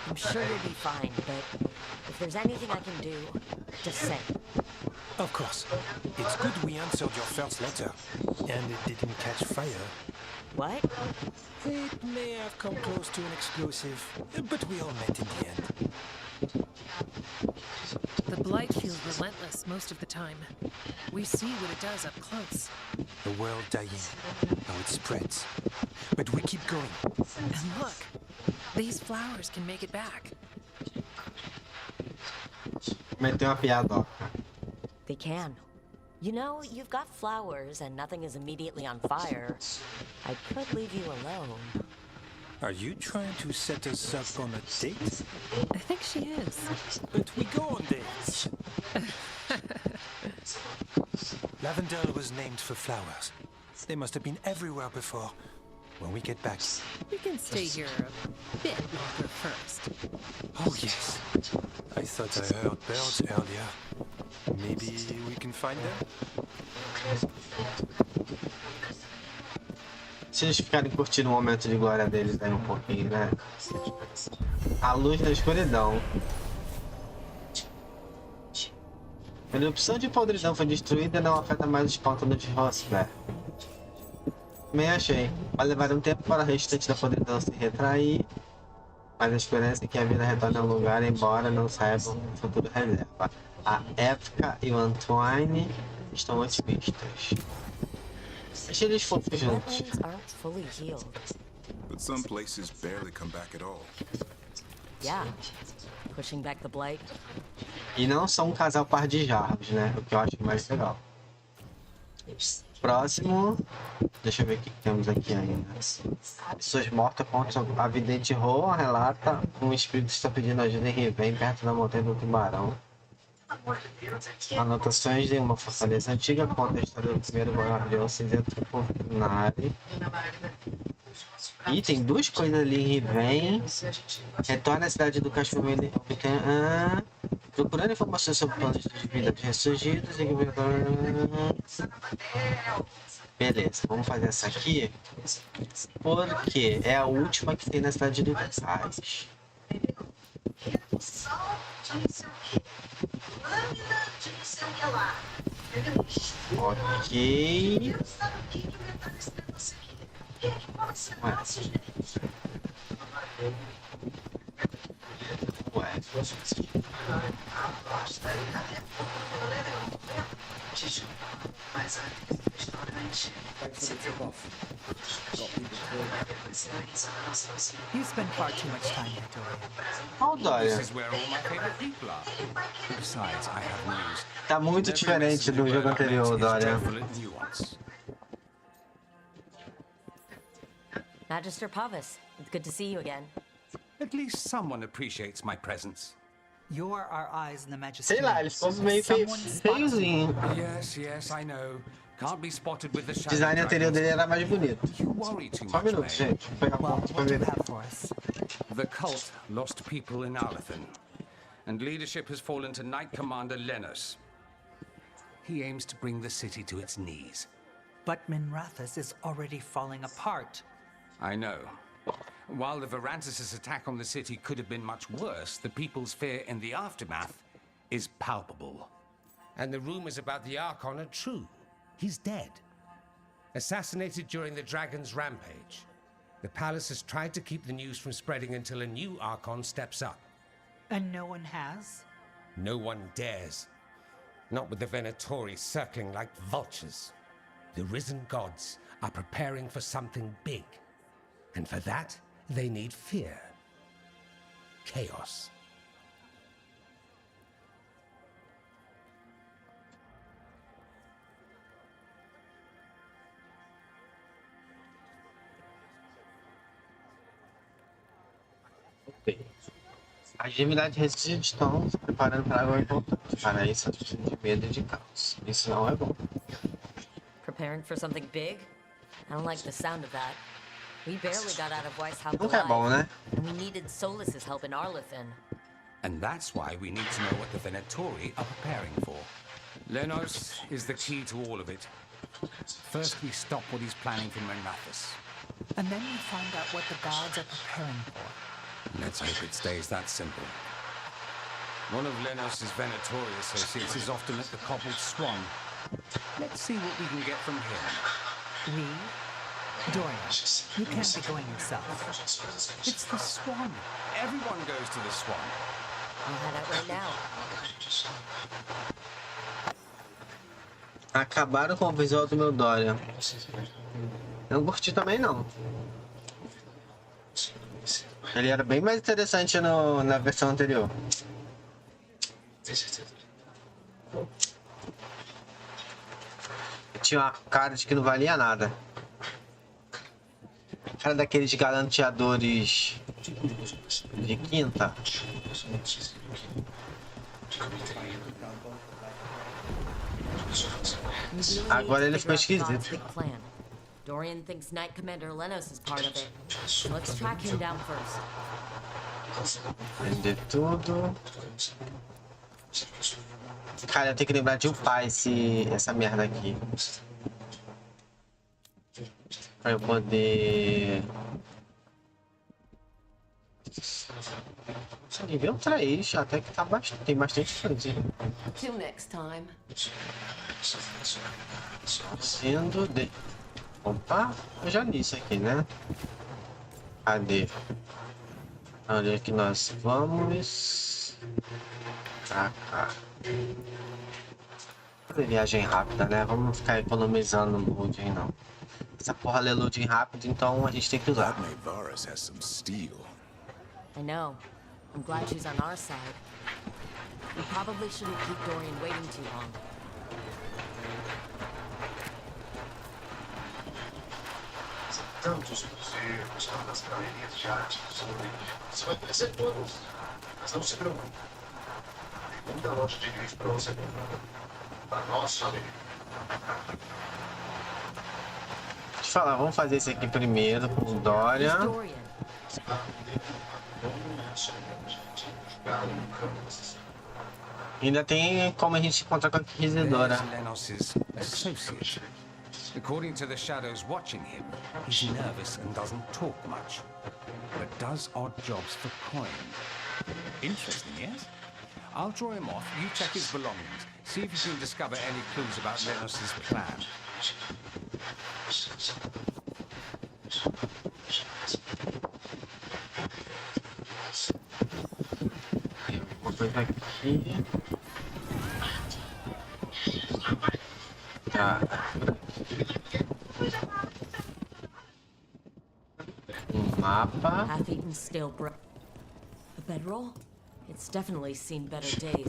I'm sure you'll be fine, but if there's anything I can do, just say. Of course. It's good we answered your first letter. And it didn't catch fire. What? It may have come close to an explosive, but we all met in the end. The blight feels relentless most of the time. We see what it does up close. The world dying, how it spreads. But we keep going. And look, these flowers can make it back. Meteu uma piada, ó. They can. You know, you've got flowers and nothing is immediately on fire. I could leave you alone. Are you trying to set us up on a date? I think she is. But we go on dates. Lavendel was named for flowers. They must have been everywhere before. When we get back. We can stay here a bit longer first. Oh, yes. I thought I heard birds earlier. Maybe we can find them? Se eles ficarem curtindo o momento de glória deles aí um pouquinho, né? A luz da escuridão. A erupção de podridão foi destruída e não afeta mais os pântanos de Rosberg. Também achei. Vai levar um tempo para o restante da podridão se retrair, mas a esperança é que a vida retorne ao lugar, embora não saibam o futuro reserva. A Época e o Antoine estão otimistas. Deixa eles fofos juntos. Wetlands aren't fully healed. But some places barely come back at all. Yeah. Pushing back the blight. E não são um casal par de jarros, né? O que eu acho mais legal. Próximo. Deixa eu ver o que temos aqui ainda. Pessoas mortas contra a vidente Roa relata um espírito está pedindo ajuda em Riven, perto da montanha do tubarão. Anotações de uma fortaleza antiga conta a história do primeiro guardião cinzento Fornari. E tem duas coisas ali em Riven. Retorna à cidade do cachorro. Procurando informações sobre planos de vida de ressurgidos e beleza, vamos fazer essa aqui porque é a última que tem na cidade do Cais. Ok. Ué. You spend far too much time here, Dorian. Oh, Dorian. This is where all my favorite people are. Besides, I have news. Tá muito diferente do jogo anterior, Dorian. Magister Pavis, it's good to see you again. At least someone appreciates my presence. You are our eyes in the Majesty. Sei lá, ele ficou meio feiozinho. Yes, yes, I know. Can't be spotted with the O shadow design anterior dele era mais bonito. You worry too Só um much, minuto, mate. gente. Vou pegar uma foto pra ver. The cult lost people in Arlethan, and leadership has fallen to Knight Commander Lennos. He aims to bring the city to its knees. But Minrathous is already falling apart. I know. While the Varantis' attack on the city could have been much worse, the people's fear in the aftermath is palpable. And the rumors about the Archon are true. He's dead. Assassinated during the Dragon's rampage. The palace has tried to keep the news from spreading until a new Archon steps up. And no one has? No one dares. Not with the Venatori circling like vultures. The risen gods are preparing for something big. And for that, they need fear. Chaos. As divindades resíduos estão se preparando para algo importante. Para isso, elas precisam de medo e de caos. Isso não é bom. Preparing for something big? I don't like the sound of that. We barely got out of Weishaupt Nunca é bom, né? and we needed Solus's help in Arlethen. And that's why we need to know what the Venatori are preparing for. Lenos is the key to all of it. First, we stop what he's planning for Menathus. And then we find out what the gods are preparing for. Let's hope it stays that simple. One of Lenos's Venatori associates is often at the Cobbled Swan. Let's see what we can get from him. We? Dorian, you can't be going yourself. It's the Swan. Everyone goes to the Swan. I'll head out right now. Acabaram com o visual do meu Dorian. Eu não curti também, não. Ele era bem mais interessante na versão anterior. Tinha uma cara de que não valia nada. Cara daqueles galanteadores de quinta. Agora ele ficou esquisito. Dorian thinks Knight Commander Lenos is part of it. So let's track him down first. Vender tudo. Cara, eu tenho que lembrar de upar essa merda aqui. Pra eu poder... Nível 3, até que tá tem bastante coisa. Till next time. Sendo de... Opa, eu já li isso aqui, né? Cadê? Onde é que nós vamos? Pra cá. Fazer viagem rápida, né? Vamos ficar economizando no loading, não. Essa porra lê loading rápido, então a gente tem que usar. I know. I'm glad she's on our side. We probably shouldn't keep Dorian waiting too long. Tantos museus, tantas galerias de arte sobre. Você vai conhecer todos, mas não se preocupe. Tem muita loja de livros para você comprar. Para nós, família. Deixa eu falar, vamos fazer esse aqui primeiro com o Dorian. Ainda tem como a gente encontrar com a Inquisidora. Lenos's associate. According to the shadows watching him, he's nervous and doesn't talk much, but does odd jobs for coin. Interesting, yes? I'll draw him off, you check his belongings, see if you can discover any clues about Lenos's plan. Uma coisa aqui. Tá. Mapa. Half-eaten stale bread. A bedroll? It's definitely seen better days.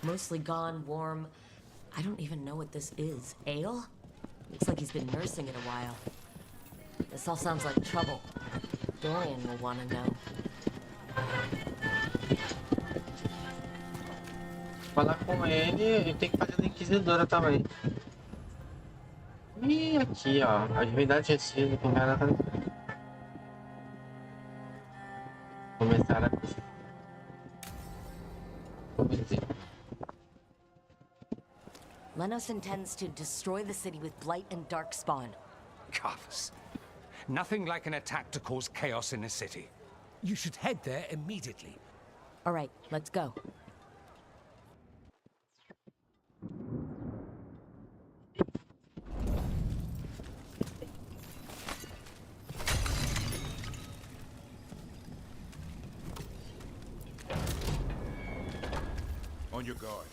Mostly gone, warm. I don't even know what this is. Ale? Looks like he's been nursing it a while. This all sounds like trouble. Dorian will want to know. Falar com ele e tem que fazer da Inquisidora também. E aqui, ó, a divindade resíduo com ela. Começar a Lenos intends to destroy the city with blight and darkspawn. Carthus. Nothing like an attack to cause chaos in a city. You should head there immediately. All right, let's go. On your guard.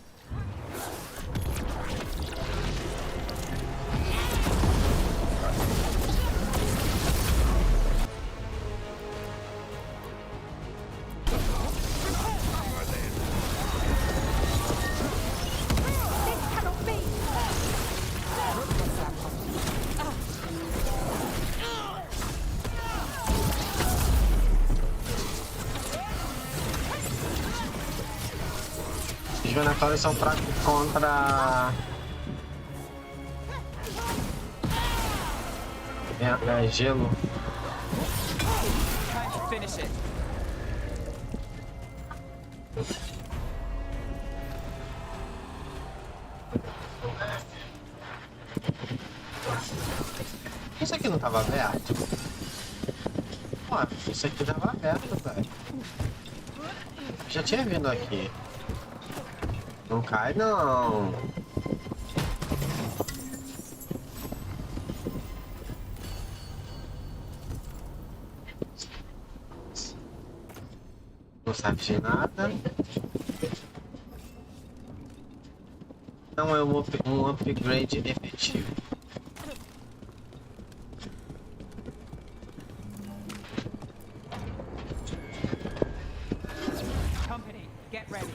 venatórios são fracos contra... gelo. Time to finish it. Isso aqui não tava aberto? Ué, isso aqui tava aberto, velho. Já tinha vindo aqui. Não cai, não. Não sabe de nada. Não é um upgrade efetivo. Company, get ready.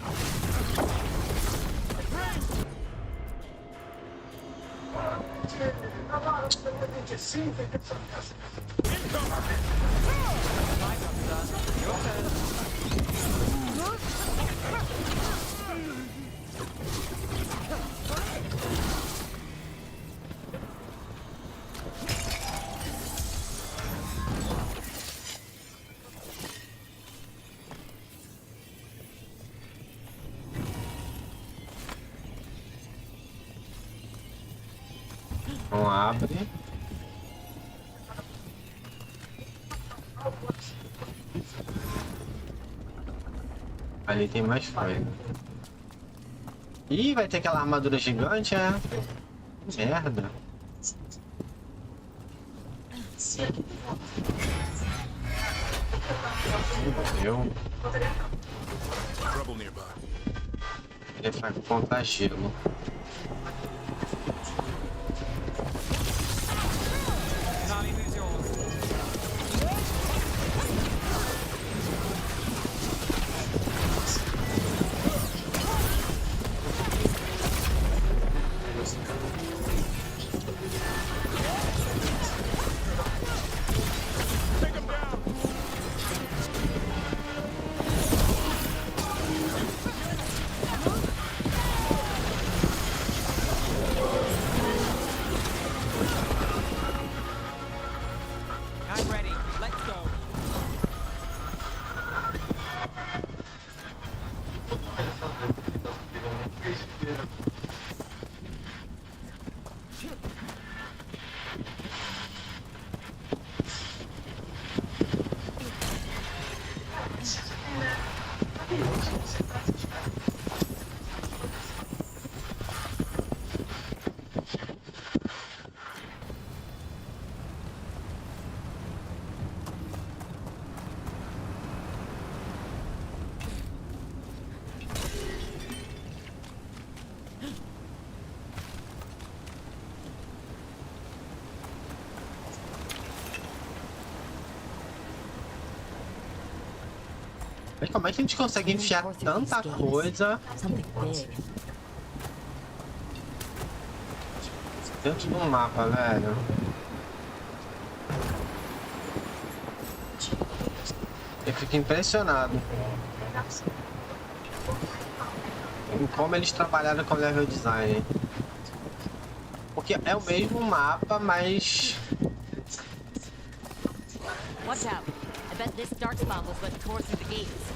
Não abre. Ali tem mais coisa. Ih, vai ter aquela armadura gigante, é? Merda. Morreu. Ele é fraco contra gelo. Mas como é que a gente consegue enfiar tanta coisa dentro do mapa, velho? Eu fico impressionado em como eles trabalharam com level design. Porque é o mesmo mapa, mas... Watch out. I bet this darkspawn was what tore through the gates.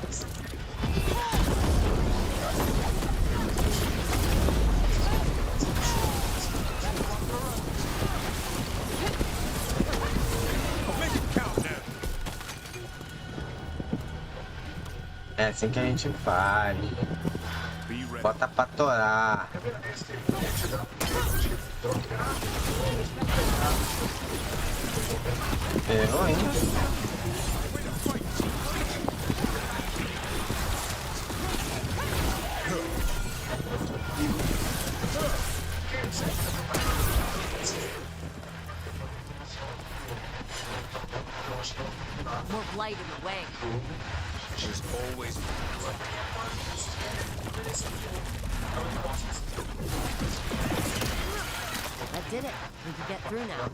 É assim que a gente faz. Bota pra torar. Eu, hein? More blight in the way. There's always That did it. We can get through now.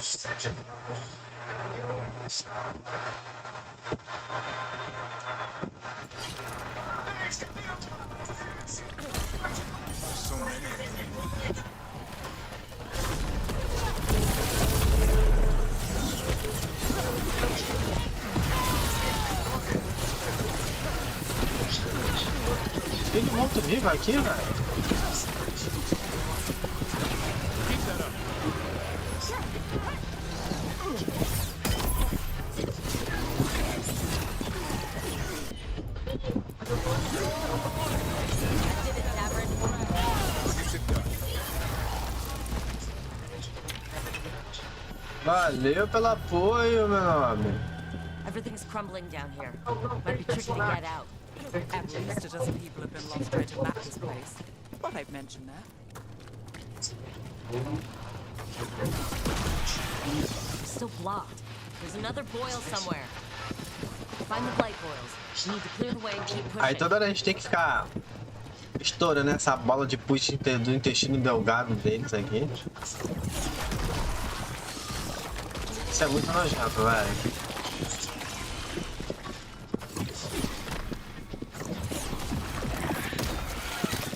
So many of them. Tem um monte vivo aqui, velho. Valeu pelo apoio, meu nome. Everything's crumbling down here. Might be tricky to get out. At least a dozen people have been lost trying to map this place. But I'd mention that. Still blocked. There's another boil somewhere. Find the blight boils. We need to clear the way and keep pushing. Aí toda hora a gente tem que ficar estourando essa bola de push do intestino delgado deles aqui. Isso é muito nojento, velho.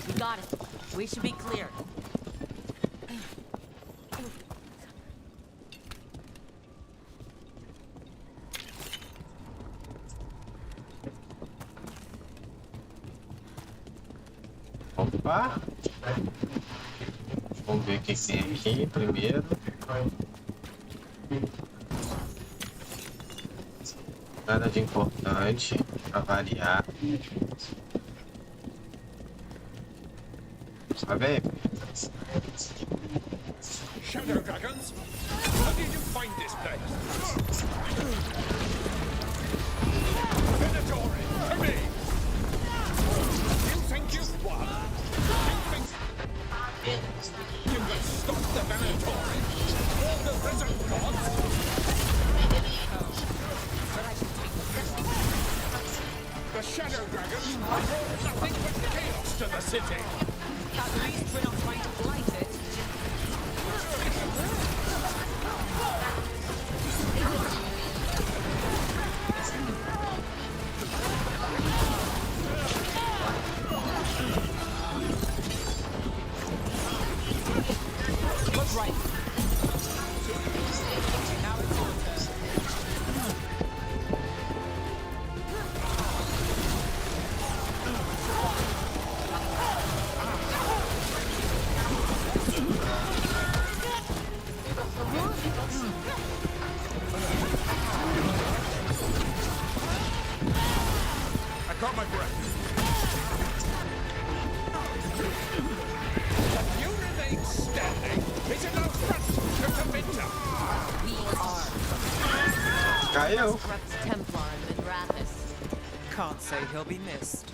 We got it. We should be clear. Opa! Vamos ver o que tem aqui primeiro. Nada de importante pra variar. Tá vendo? Shadow dragons? How did you find this place? Venatori, to me! You think you've won? You think you can stop the Venatori? All the risen gods? The Shadow Dragons brought nothing but chaos to the city. At least we're not trying to blight it. Look right. Now it's your turn. I caught my breath. You remain standing. Is it no front to Minter? We are. Caiu. Corrupt Templar and Minrathis. Can't say he'll be missed.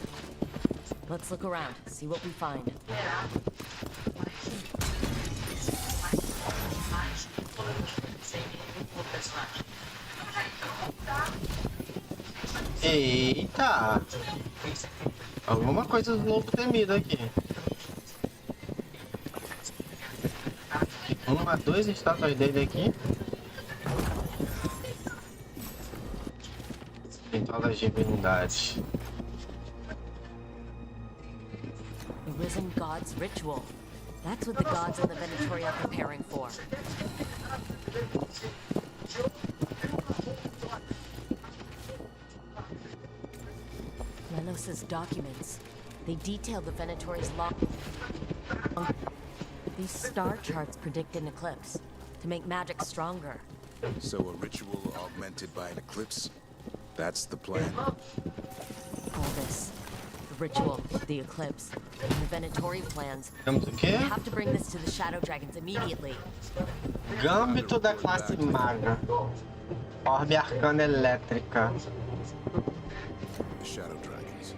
Let's look around, see what we find. Eita! Alguma coisa do lobo temido aqui. Uma, duas estátuas dele aqui. Pintolas de divindades. The Risen God's ritual. That's what the gods and the Venatori are preparing for. Lenos's documents. They detail the Venatori's law. These star charts predict an eclipse to make magic stronger. So a ritual augmented by an eclipse? That's the plan? All this. The ritual, the eclipse, and the Venatori plans. Temos o quê? We have to bring this to the Shadow Dragons immediately. Gâmbito da classe maga. Orbe arcana elétrica. The Shadow Dragons.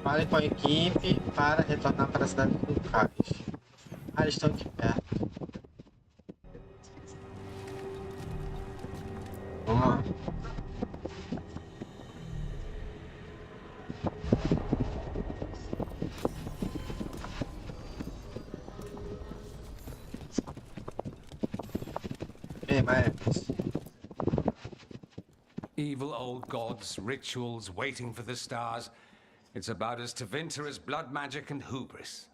Fale com a equipe para retornar para a cidade do Cais. Ah, eles estão aqui perto. Vamos lá. Bem, mas... Evil old gods, rituals, waiting for the stars. It's about as Tevinter as blood magic and hubris.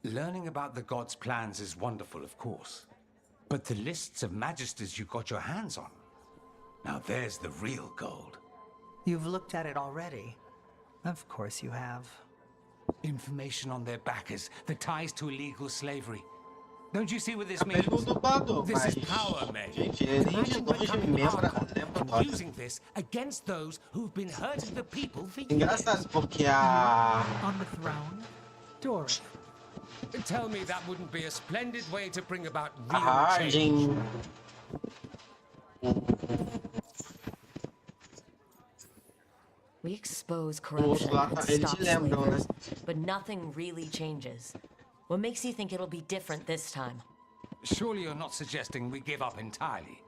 Learning about the gods' plans is wonderful, of course. But the lists of magisters you got your hands on, now there's the real gold. You've looked at it already. Of course you have. Information on their backers, the ties to illegal slavery. Don't you see what this means? This is power, May. Imagine becoming hardcore and using this against those who've been hurting the people for years. Engraçado porque a... On the throne, Dorian. Tell me that wouldn't be a splendid way to bring about A real change. Harding... We expose corruption and stop slavers, but nothing really changes. What makes you think it'll be different this time? Surely you're not suggesting we give up entirely.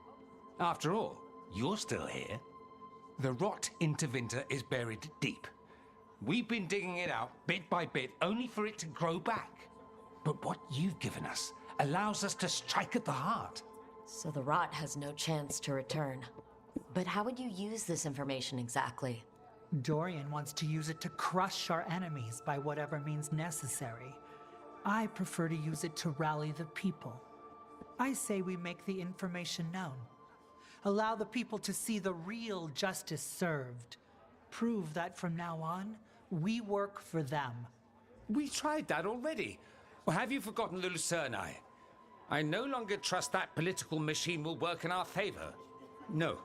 After all, you're still here. The rot in Tevinter is buried deep. We've been digging it out bit by bit, only for it to grow back. But what you've given us allows us to strike at the heart. So the rot has no chance to return. But how would you use this information exactly? Dorian wants to use it to crush our enemies by whatever means necessary. I prefer to use it to rally the people. I say we make the information known. Allow the people to see the real justice served. Prove that from now on, we work for them. We tried that already. Or have you forgotten the Lucerni? I no longer trust that political machine will work in our favor. No.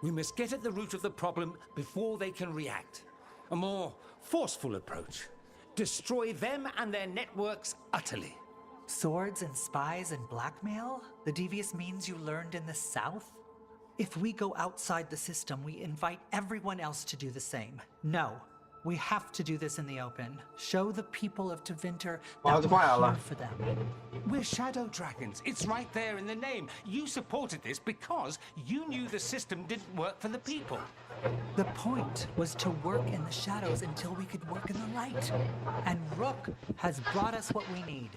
We must get at the root of the problem before they can react. A more forceful approach. Destroy them and their networks utterly. Swords and spies and blackmail? The devious means you learned in the South? If we go outside the system, we invite everyone else to do the same. No, we have to do this in the open. Show the people of Tevinter that we're here for them. We're shadow dragons. It's right there in the name. You supported this because you knew the system didn't work for the people. The point was to work in the shadows until we could work in the light. And Rook has brought us what we need.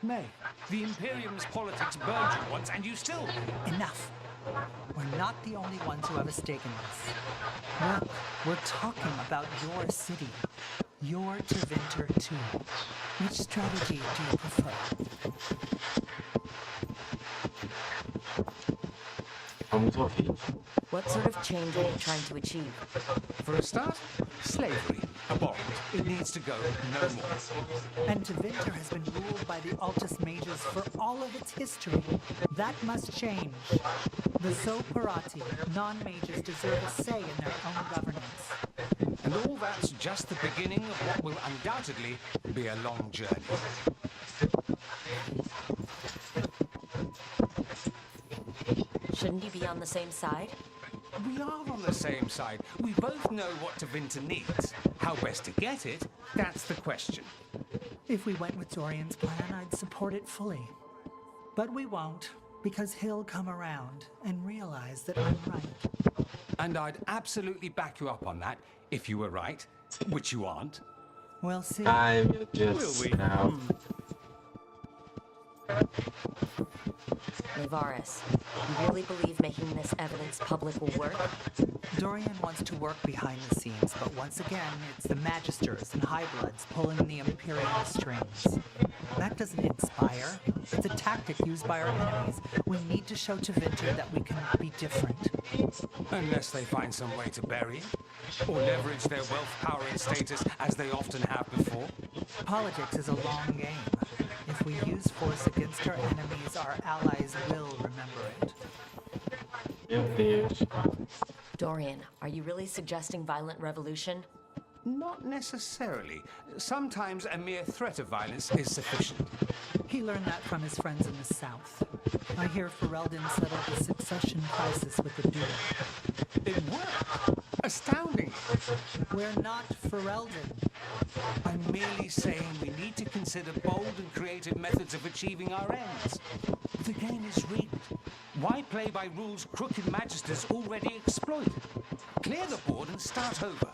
May, the Imperium's politics burned you once and you still... Enough. We're not the only ones who have a stake in this. Look, we're talking about your city. Your Tevinter too. Which strategy do you prefer? What sort of change are you trying to achieve? For a start, slavery. Abhorrent. It needs to go no more. And Tevinter has been ruled by the Altus Mages for all of its history. That must change. The Soparati, non-mages, deserve a say in their own governance. And all that's just the beginning of what will undoubtedly be a long journey. Shouldn't you be on the same side? We are on the same side. We both know what Tevinter needs. How best to get it, that's the question. If we went with Dorian's plan, I'd support it fully. But we won't, because he'll come around and realize that I'm right. And I'd absolutely back you up on that, if you were right, which you aren't. We'll see. I'm Will just we? now. Nevaris, you really believe making this evidence public will work? Dorian wants to work behind the scenes, but once again, it's the Magisters and Highbloods pulling the Imperial strings. That doesn't inspire. It's a tactic used by our enemies. We need to show Tevinter that we can be different. Unless they find some way to bury it, or leverage their wealth, power, and status as they often have before. Politics is a long game. If we use force against our enemies, our allies will remember it. Dorian, are you really suggesting violent revolution? Not necessarily. Sometimes a mere threat of violence is sufficient. He learned that from his friends in the South. I hear Ferelden settled the succession crisis with the duel. It worked! Astounding! We're not Ferelden. I'm merely saying we need to consider bold and creative methods of achieving our ends. The game is rigged. Why play by rules crooked magisters already exploit? Clear the board and start over.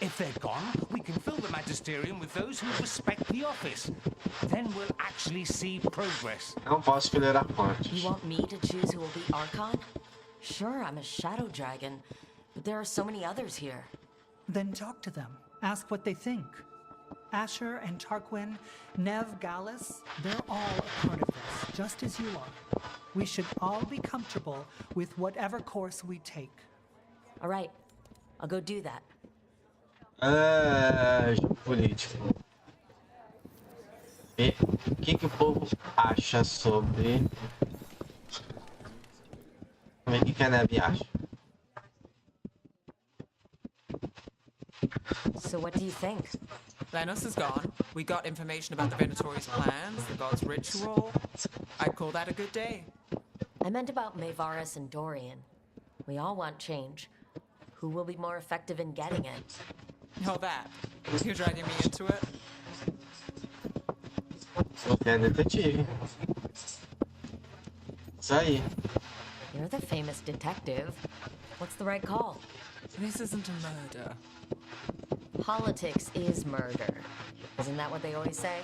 If they're gone, we can fill the magisterium with those who respect the office. Then we'll actually see progress. Não posso escolher a fonte. You want me to choose who will be Archon? Sure, I'm a shadow dragon, but there are so many others here. Then talk to them. Ask what they think. Asher and Tarquin, Nev, Gallus, they're all a part of this, just as you are. We should all be comfortable with whatever course we take. All right, I'll go do that. Jogo político. E o que o povo acha sobre... Vamos ver o que a Neve acha. So what do you think? Lenos is gone. We got information about the Venatori's plans, the god's ritual. I'd call that a good day. I meant about Maevaris and Dorian. We all want change. Who will be more effective in getting it? Oh, that. You're dragging me into it? Você é detetive. Isso aí. You're the famous detective. What's the right call? This isn't a murder. Politics is murder. Isn't that what they always say?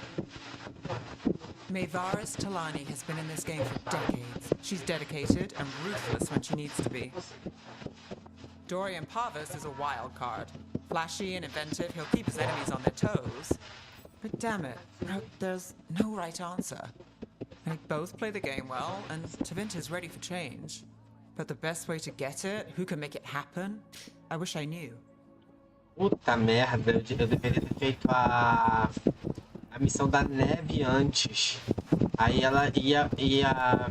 Maevaris Talani has been in this game for decades. She's dedicated and ruthless when she needs to be. Dorian Parvis is a wild card. Flashy and inventive, he'll keep his enemies on their toes. But damn it, there's no right answer. They both play the game well, and Tevinter's ready for change. But the best way to get it, who can make it happen, I wish I knew. Puta merda, eu deveria ter feito a missão da Neve antes. Aí ela ia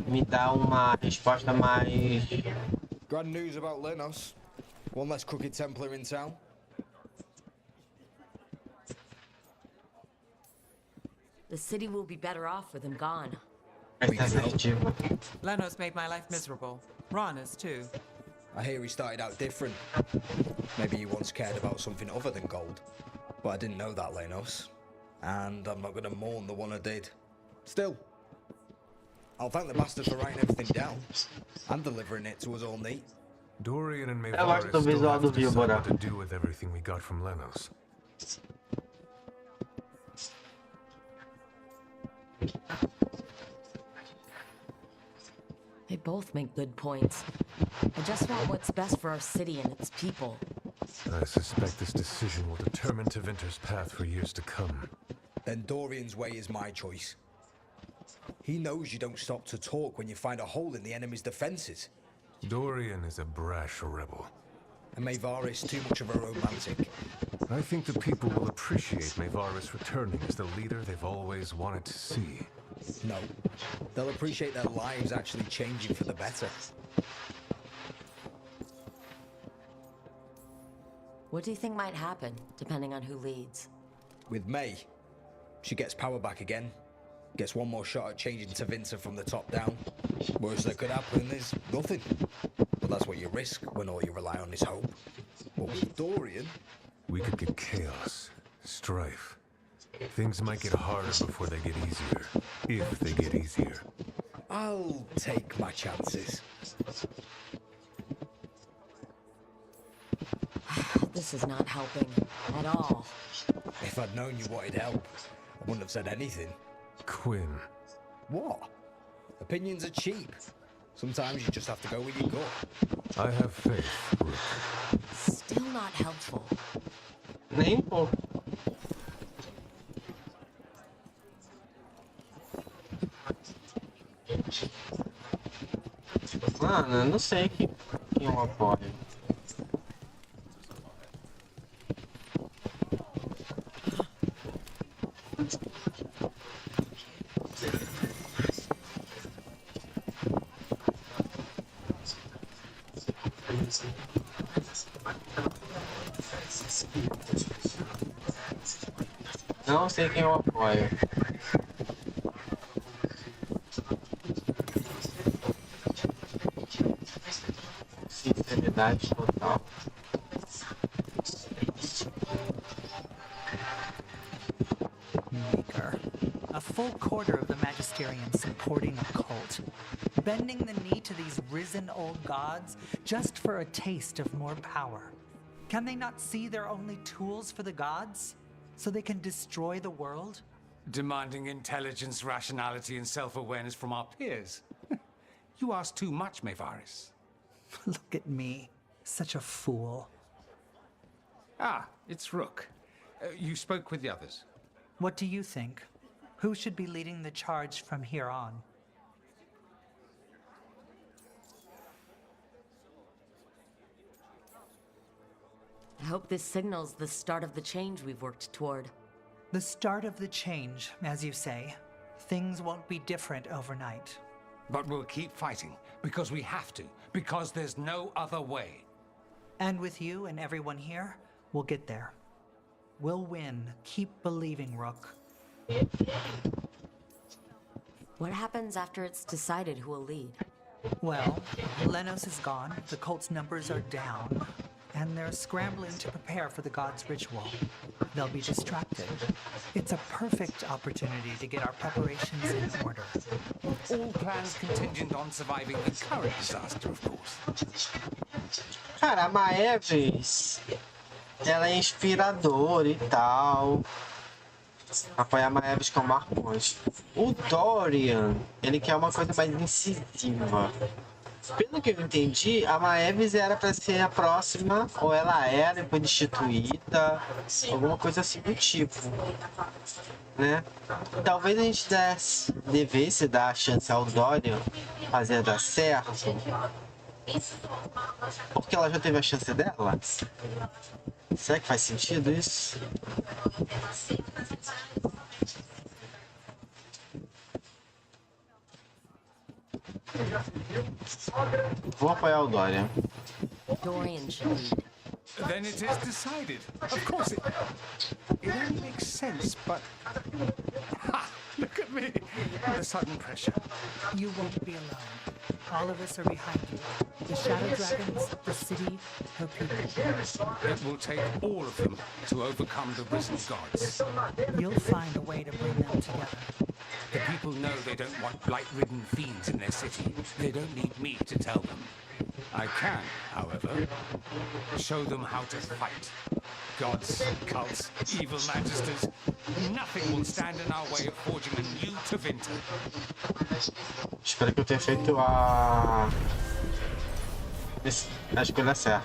me dar uma resposta mais... Grand news about Lenos. One less crooked Templar in town. The city will be better off with him gone. Lenos made my life miserable. Rana's too. I hear he started out different. Maybe he once cared about something other than gold. But I didn't know that, Lenos. And I'm not going to mourn the one I did. Still, I'll thank the bastard for writing everything down. And delivering it to us all neat. Dorian and Maevaris still have to decide what to do with everything we got from Lenos. They both make good points. I just want what's best for our city and its people. I suspect this decision will determine Tevinter's path for years to come. Then Dorian's way is my choice. He knows you don't stop to talk when you find a hole in the enemy's defenses. Dorian is a brash rebel. And Maevaris too much of a romantic. I think the people will appreciate Maevaris returning as the leader they've always wanted to see. No. They'll appreciate their lives actually changing for the better. What do you think might happen, depending on who leads? With May, she gets power back again. Gets one more shot at changing Tevinter from the top down. Worst that could happen is nothing. But that's what you risk when all you rely on is hope. But with Dorian... We could get chaos, strife. Things might get harder before they get easier. If they get easier. I'll take my chances. This is not helping at all. If I'd known you wanted help, I wouldn't have said anything. Quinn. What? Opinions are cheap. Sometimes you just have to go with your gut. I have faith, Brooke. Still not helpful. Nem pouco. Mano, eu não sei quem eu apoio. Não sei quem eu apoio. Sinceridade. Dificuldade total. Maker. A full quarter of the Magisterium supporting a cult. Bending the knee to these risen old gods just for a taste of more power. Can they not see they're only tools for the gods? So they can destroy the world? Demanding intelligence, rationality, and self-awareness from our peers. You ask too much, Maevaris. Look at me. Such a fool. Ah, it's Rook. You spoke with the others. What do you think? Who should be leading the charge from here on? I hope this signals the start of the change we've worked toward. The start of the change, as you say. Things won't be different overnight. But we'll keep fighting, because we have to, because there's no other way. And with you and everyone here, we'll get there. We'll win. Keep believing, Rook. What happens after it's decided who will lead? Well, Lenos is gone, the cult's numbers are down, and they're scrambling to prepare for the god's ritual. They'll be distracted. It's a perfect opportunity to get our preparations in order. All plans contingent on surviving the current disaster, of course. Cara, a Maeves, ela é inspiradora e tal. Apoiar a Maeves como arconte. O Dorian, ele quer uma coisa mais incisiva. Pelo que eu entendi, a Maeves era para ser a próxima, ou ela era depois destituída, alguma coisa assim do tipo, né? Talvez a gente devesse dar a chance ao Dorian fazer dar certo, porque ela já teve a chance dela. Será que faz sentido isso? Vou apoiar o Dorian. Dorian should lead. Then it is decided. Of course it only makes sense, but... Ha! Look at me! The sudden pressure. You won't be alone. All of us are behind you. The Shadow Dragons, the city, her people. It will take all of them to overcome the risen gods. You'll find a way to bring them together. The people know they don't want blight-ridden fiends in their city. They don't need me to tell them. I can, however, show them how to fight. Gods, cults, evil magisters, nothing will stand in our way of forging a new Tevinter. Espero que eu tenha feito a escolha certa.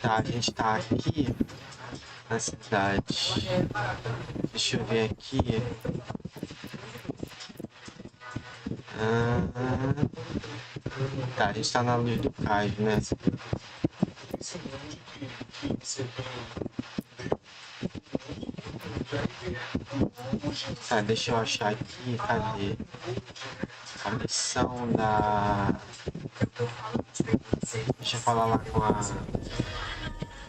Tá, a gente tá aqui na cidade. Deixa eu ver aqui. Tá, a gente tá na luz do cais, né? Tá, deixa eu achar aqui. Cadê? A missão da... Deixa eu falar lá com a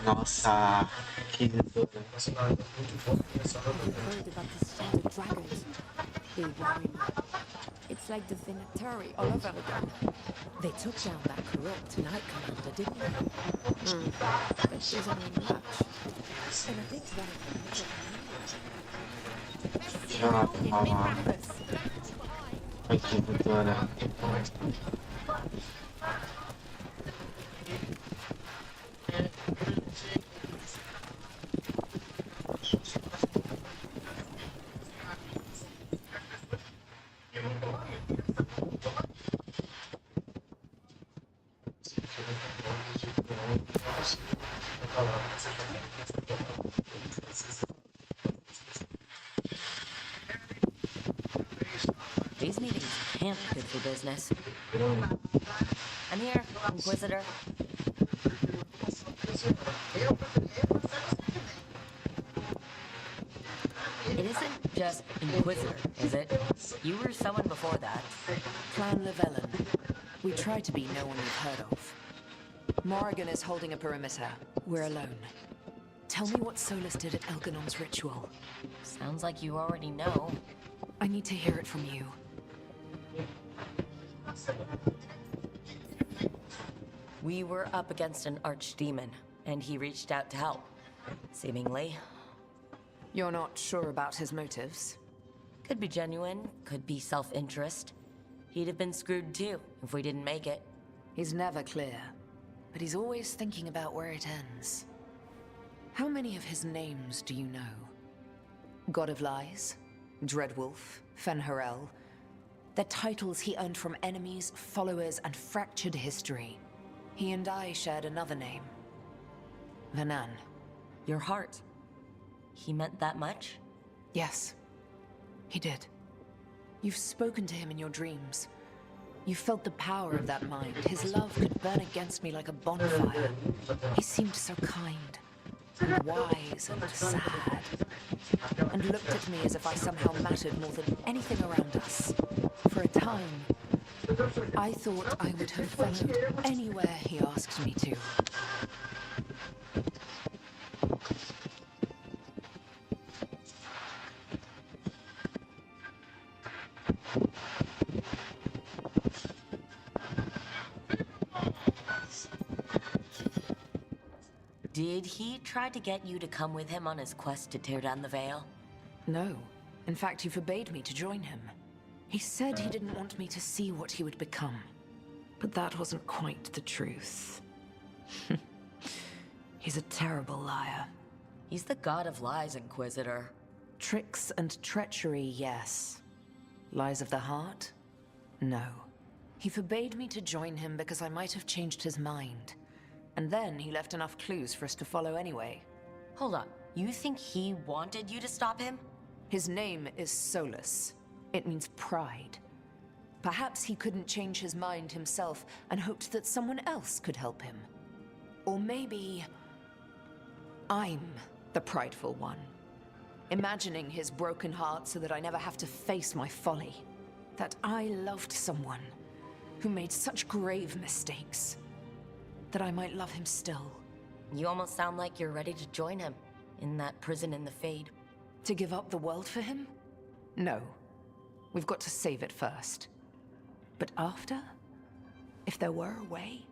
nossa querida. It's like the Venatari all over again. They took down that corrupt Night Commander, didn't they? But she's only much. And I think one of them Deixa eu falar. Aqui, doutora. These meetings can't be good for business. I'm here, Inquisitor. It isn't just Inquisitor, is it? You were someone before that. Clan Llewellyn. We try to be no one you've heard of. Morrigan is holding a perimeter. We're alone. Tell me what Solus did at Elganon's ritual. Sounds like you already know. I need to hear it from you. We were up against an archdemon, and he reached out to help. Seemingly. You're not sure about his motives? Could be genuine, could be self-interest. He'd have been screwed too, if we didn't make it. He's never clear, but he's always thinking about where it ends. How many of his names do you know? God of Lies, Dreadwolf, Fen'Harel. They're titles he earned from enemies, followers, and fractured history. He and I shared another name. Vanan. Your heart. He meant that much? Yes, he did. You've spoken to him in your dreams. You felt the power of that mind. His love could burn against me like a bonfire. He seemed so kind, and wise, and sad, and looked at me as if I somehow mattered more than anything around us. For a time, I thought I would have followed anywhere he asked me to. Did he try to get you to come with him on his quest to tear down the Veil? No. In fact, he forbade me to join him. He said he didn't want me to see what he would become. But that wasn't quite the truth. He's a terrible liar. He's the god of lies, Inquisitor. Tricks and treachery, yes. Lies of the heart? No. He forbade me to join him because I might have changed his mind. And then he left enough clues for us to follow anyway. Hold on. You think he wanted you to stop him? His name is Solus. It means pride. Perhaps he couldn't change his mind himself and hoped that someone else could help him. Or maybe I'm the prideful one, imagining his broken heart so that I never have to face my folly. That I loved someone who made such grave mistakes, that I might love him still. You almost sound like you're ready to join him in that prison in the Fade. To give up the world for him? No. We've got to save it first. But after? If there were a way?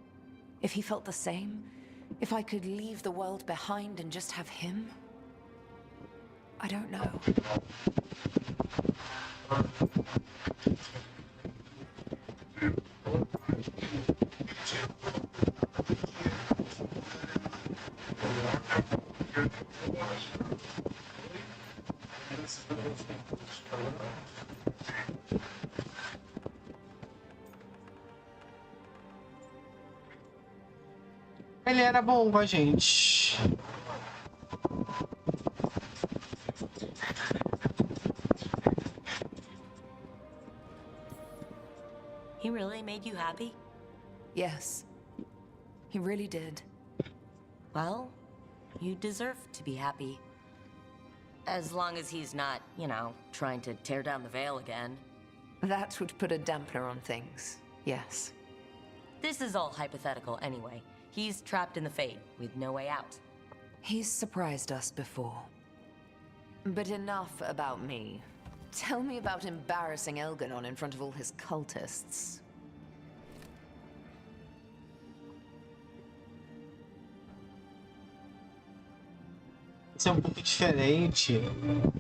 If he felt the same? If I could leave the world behind and just have him? I don't know. Ele era bom com a gente. He really made you happy? Yes. He really did. Well, you deserve to be happy. As long as he's not, you know, trying to tear down the Veil again. That would put a dampener on things, yes. This is all hypothetical anyway. He's trapped in the Fade, with no way out. He's surprised us before. But enough about me. Tell me about embarrassing Elganon in front of all his cultists. Isso é um pouco diferente do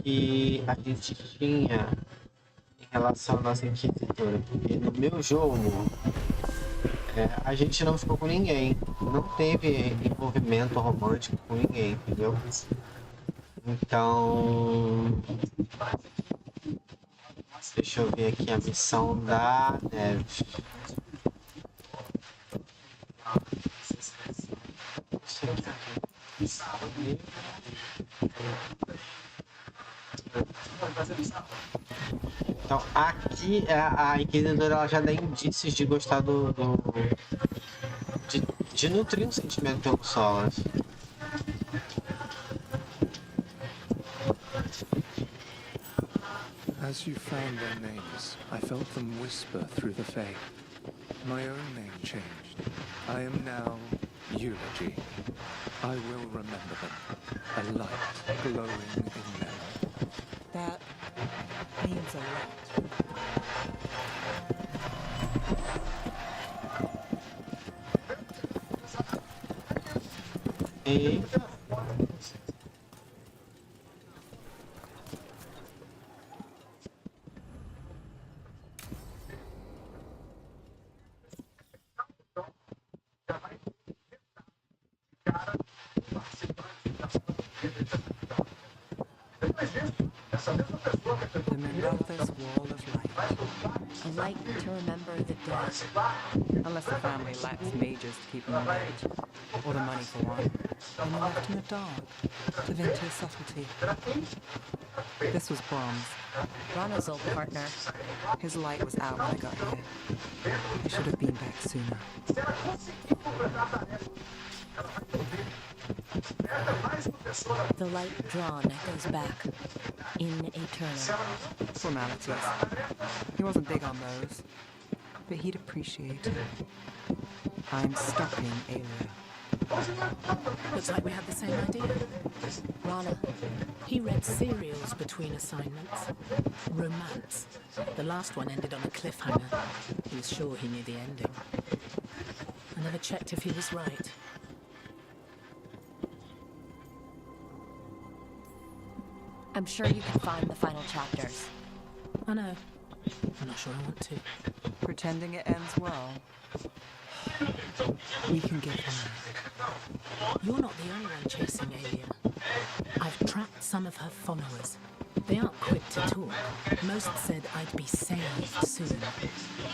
que a gente tinha em relação à nossa Inquisitora. Porque no meu jogo, a gente não ficou com ninguém. Não teve envolvimento romântico com ninguém, entendeu? Então... Deixa eu ver aqui a missão da Neve. Então aqui a Inquisidora ela já dá indícios de gostar de nutrir um sentimento pelo Solas. As you found their names, I felt them whisper through the Fae. My own name changed. I am now eulogy. I will remember them. A light glowing in memory. That means a lot. Eita. The Mendoza's wall of light. A light to remember the dead. Unless the family lacks mages to keep them awake. Or the money for one. And they're left in the dark to vent his subtlety. This was Brahms. Rana's old partner. His light was out when I got here. I should have been back sooner. The light drawn echoes back in eternal. Formalities. He wasn't big on those, but he'd appreciate it. I'm stopping Aelia. Looks like we have the same idea. Rana. He read serials between assignments. Romance. The last one ended on a cliffhanger. He was sure he knew the ending. I never checked if he was right. I'm sure you can find the final chapters. I know. I'm not sure I want to. Pretending it ends well. We can get him. You're not the only one chasing Aelia. I've tracked some of her followers. They aren't quick to talk. Most said I'd be saved soon.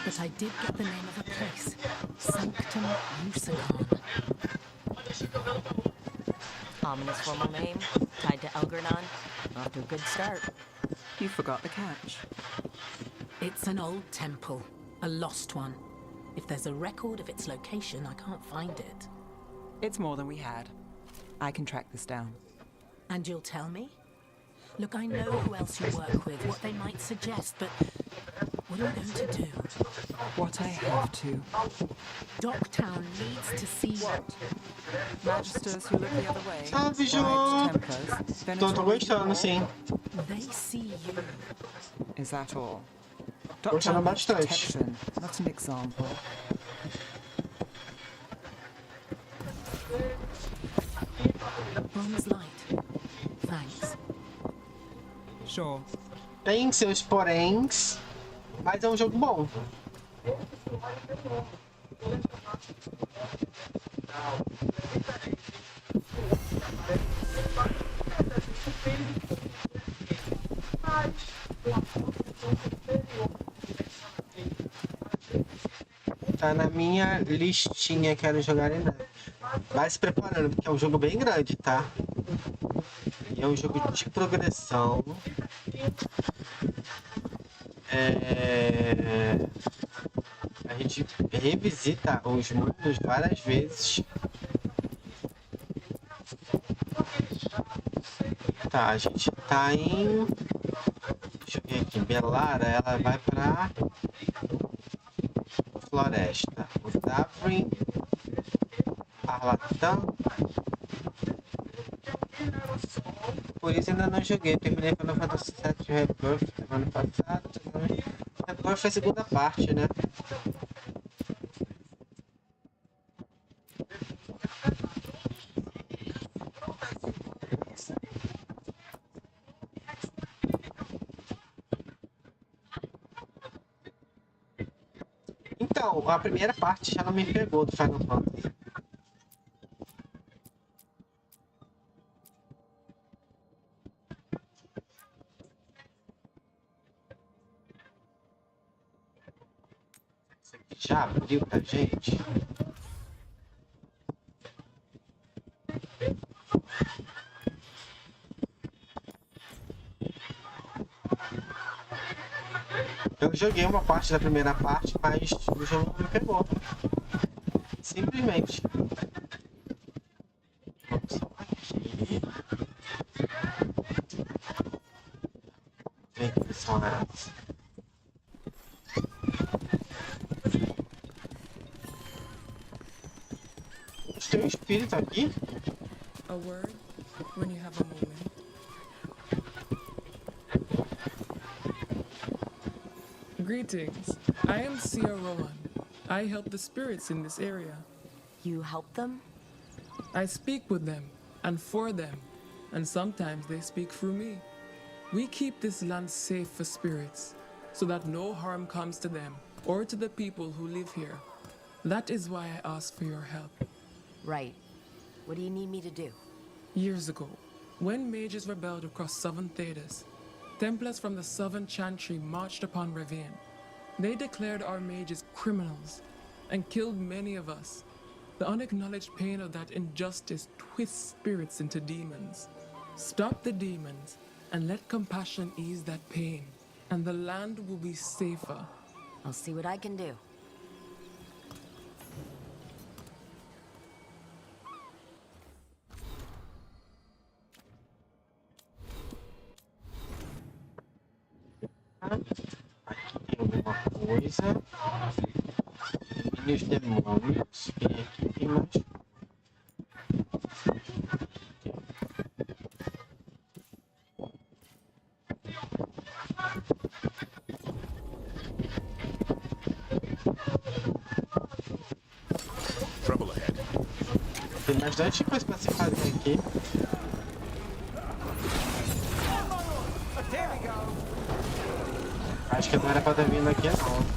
But I did get the name of a place. Sanctum Lusagon. Ominous formal name, tied to Elgernon. Off to a good start. You forgot the catch. It's an old temple. A lost one. If there's a record of its location, I can't find it. It's more than we had. I can track this down. And you'll tell me? Look, I know who else you work with, what they might suggest, but what are we going to do? What I have to. Docktown needs to see what? Magisters who look the other way. Salve, João! Tô gostando, sim. They see you. Is that all? Gostando bastante. Protection, not an example. Bronze light. Thanks. Sure. Tem seus poréns, mas é um jogo bom. Tá na minha listinha, quero jogar em breve. Vai se preparando, porque é um jogo bem grande, tá? E é um jogo de progressão. A gente revisita os mundos várias vezes. Tá, a gente tá em... Deixa eu ver aqui, Belara, ela vai pra Floresta. O Davrin, Arlatã. Por isso ainda não joguei, eu terminei Final Fantasy VII Rebirth ano passado. Rebirth foi a segunda parte, né? Então, a primeira parte já não me pegou do Final Fantasy. Já abriu pra gente? Eu joguei uma parte da primeira parte, mas o jogo não me pegou. Simplesmente. Vamos só aqui. Ver que são essas. Tem um espírito aqui? A word when you have a moment. Greetings. I am Sia Rowan. I help the spirits in this area. You help them? I speak with them and for them, and sometimes they speak through me. We keep this land safe for spirits, so that no harm comes to them or to the people who live here. That is why I ask for your help. Right. What do you need me to do? Years ago, when mages rebelled across southern Thedas, Templars from the southern Chantry marched upon Ravine. They declared our mages criminals and killed many of us. The unacknowledged pain of that injustice twists spirits into demons. Stop the demons and let compassion ease that pain, and the land will be safer. I'll see what I can do. Aqui tem alguma coisa. Domínios demônios. E aqui tem mais. Trouble ahead. Tem bastante coisa pra se fazer aqui. Acho que não era pra ter vindo aqui não.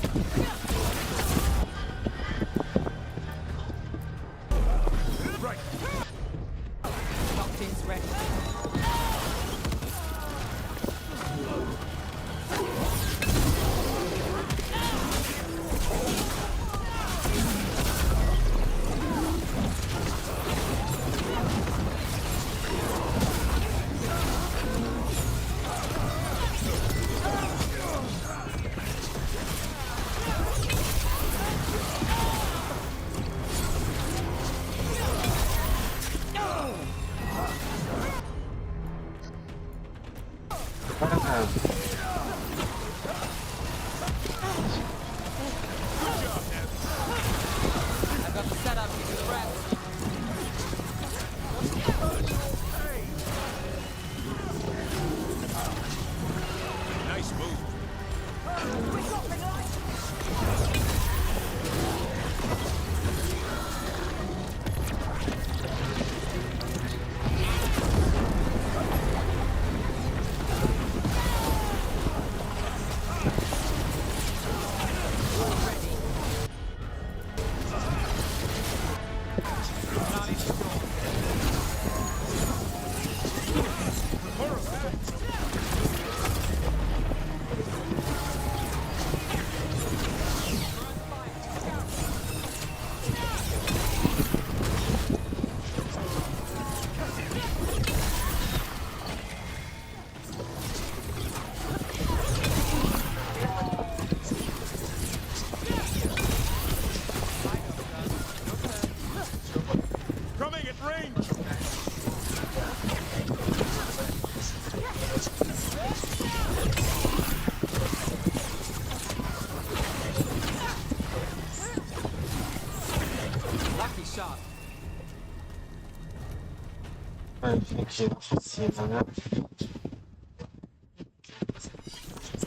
Gente, não precisa, né?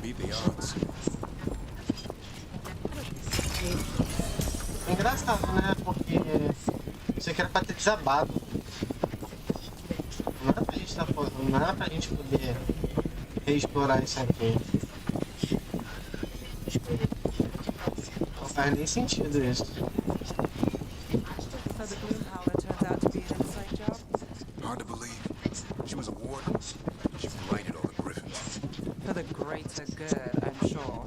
Beat the odds. É engraçado, né? Porque isso aqui era pra ter desabado. Não era pra gente não era pra gente poder reexplorar isso aqui. Não faz nem sentido isso. Hard to believe. She was a warden. She blighted all the griffins. For the greater good, I'm sure.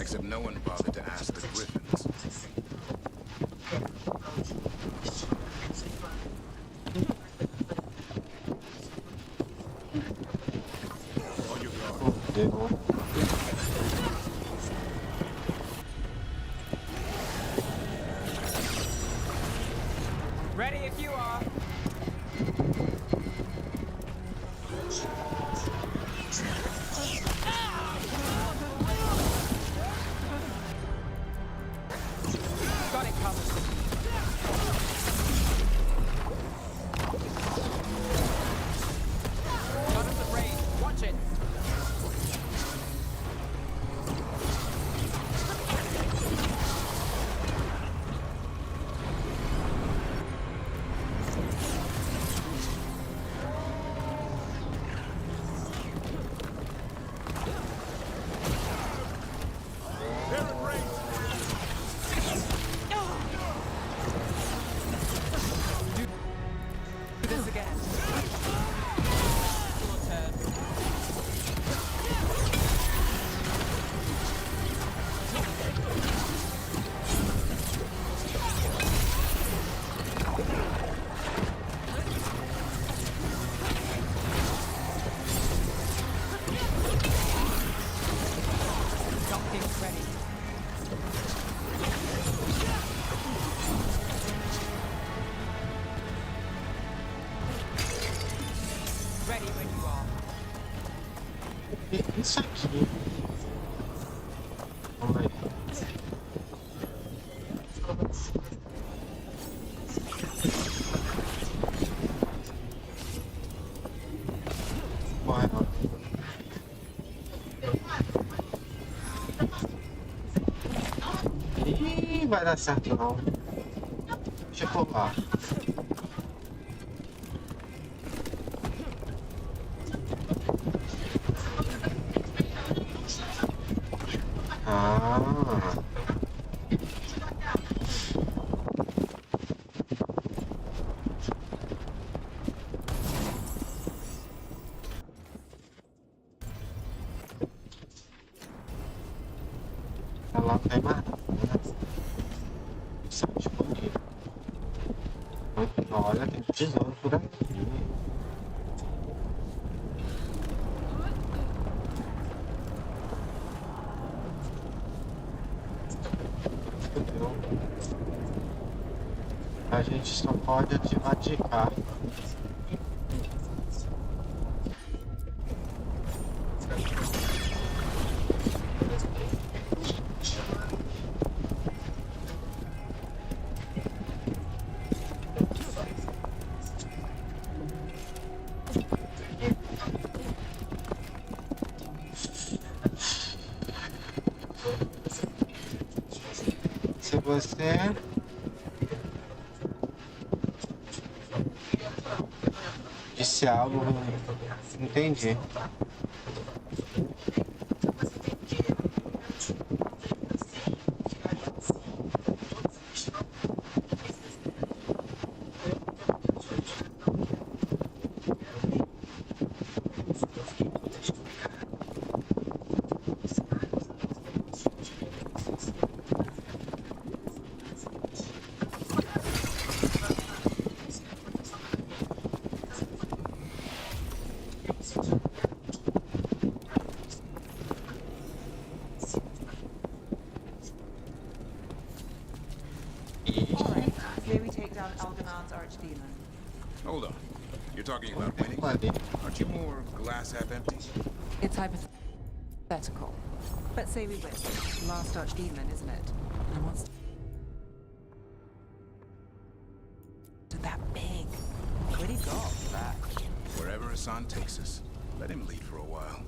Except no one bothered to ask the griffins. On your guard. Ready if you are. Got it covered. Isso aqui. Vamos ver. Corre não. Ih, vai dar certo não. Deixa eu pular. Ah. Ela não tem mais nada, né? Isso é disponível. Olha, tem tesouro por aqui. A gente só pode ativar de cá. Se você disse algo, entendi. Here we take down Algernon's archdemon. Hold on. You're talking about winning? Aren't you more glass half empty? It's hypothetical. But say we win. Last archdemon, isn't it? And what's that big? Where'd he go after that? Wherever Hassan takes us, let him lead for a while.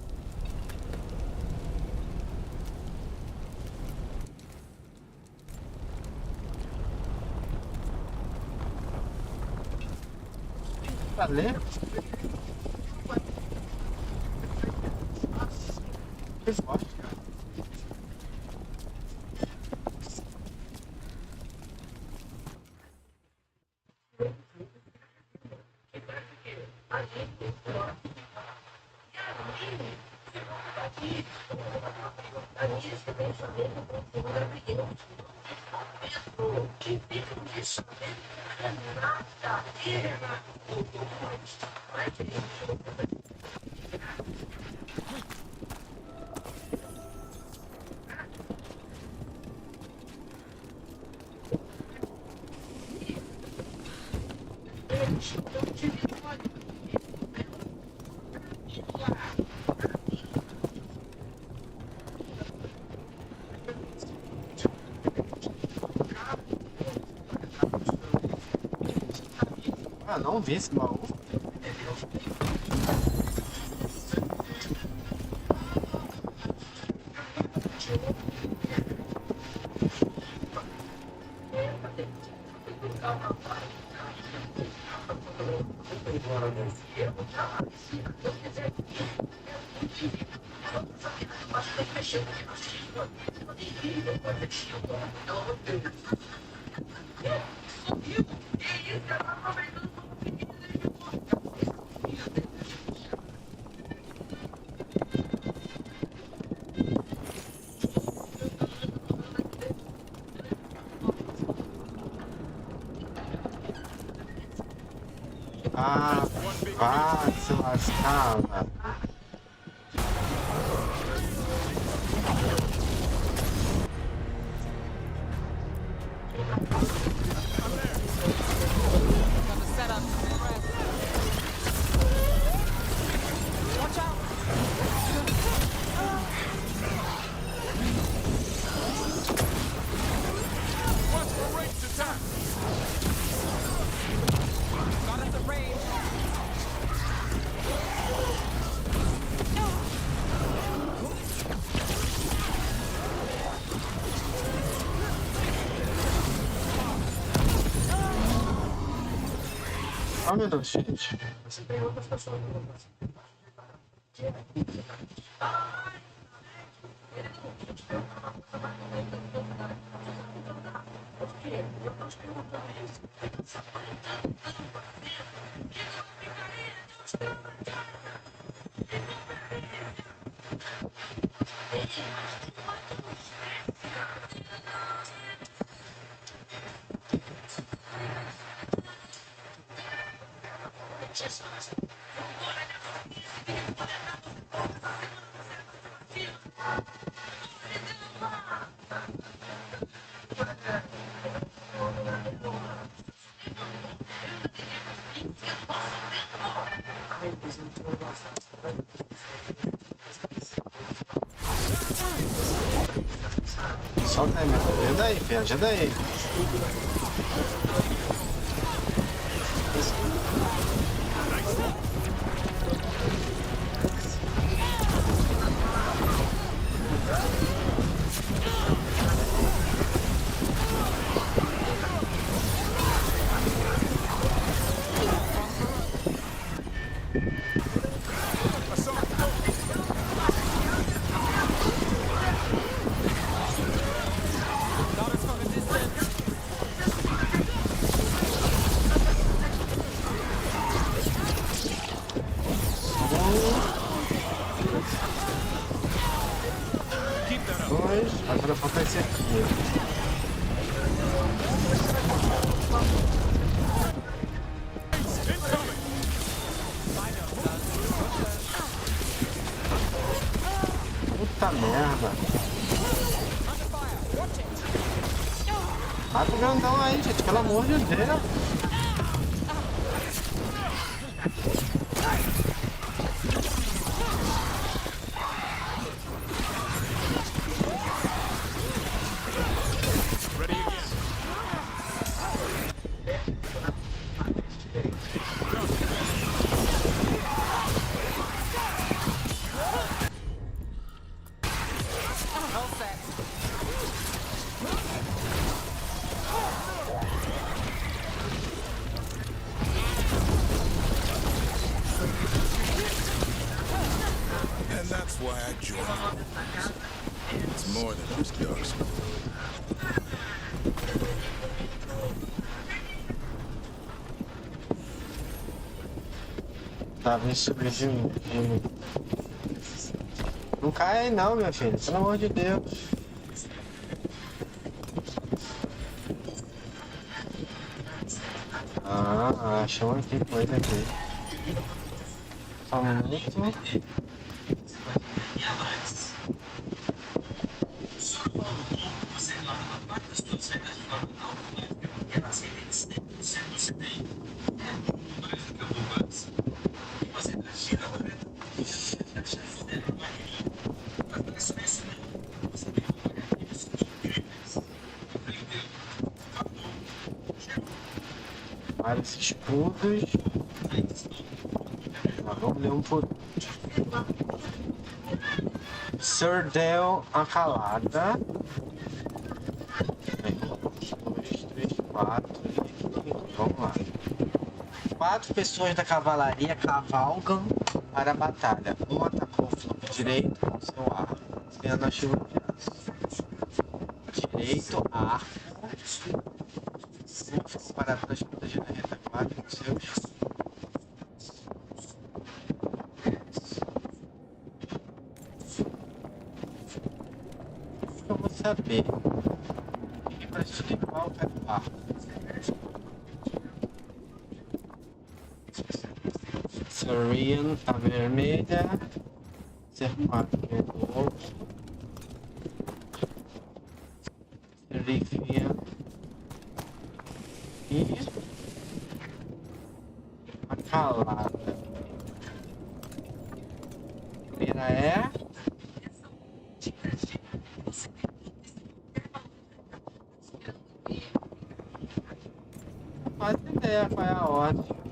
Valeu. Ah, não vi esse baú. Ah, vai se lascar, velho. Watch out! Só um minuto, gente. Solta aí, meu filho. Ajuda aí, filho. Ajuda aí. Agora falta esse aqui. Puta merda. Mata o grandão aí, gente, pelo amor de Deus. And that's why I joined you. It's more than just dogs. Tá, vem subir de mim. Não cai aí não, meu filho. Pelo amor de Deus. Ah, achou aqui coisa aqui. Só um minuto. Vários escudos. Vamos ler um por Surdel Acalada. 1, 2, 3, 4 e 5. Vamos lá. 4 pessoas da cavalaria cavalgam para a batalha. Um atacou o flanco direito com seu arco, ganhando a chuva de aço. Direito, arco. Um ficou parado nas protegendo a retaguarda com seus. Eu vou saber. E para te qual é o arco. Sorian, a vermelha. C4 o lobo. Serifia. E a calada. Primeira é não faço ideia qual é a ordem.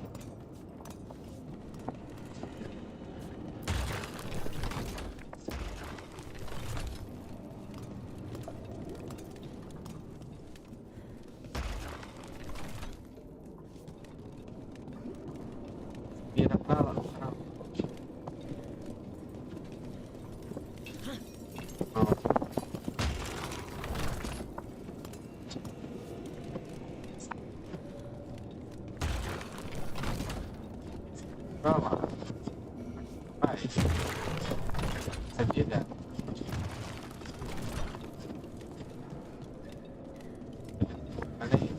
Pra lá. Vai. Essa direto. Olha aí.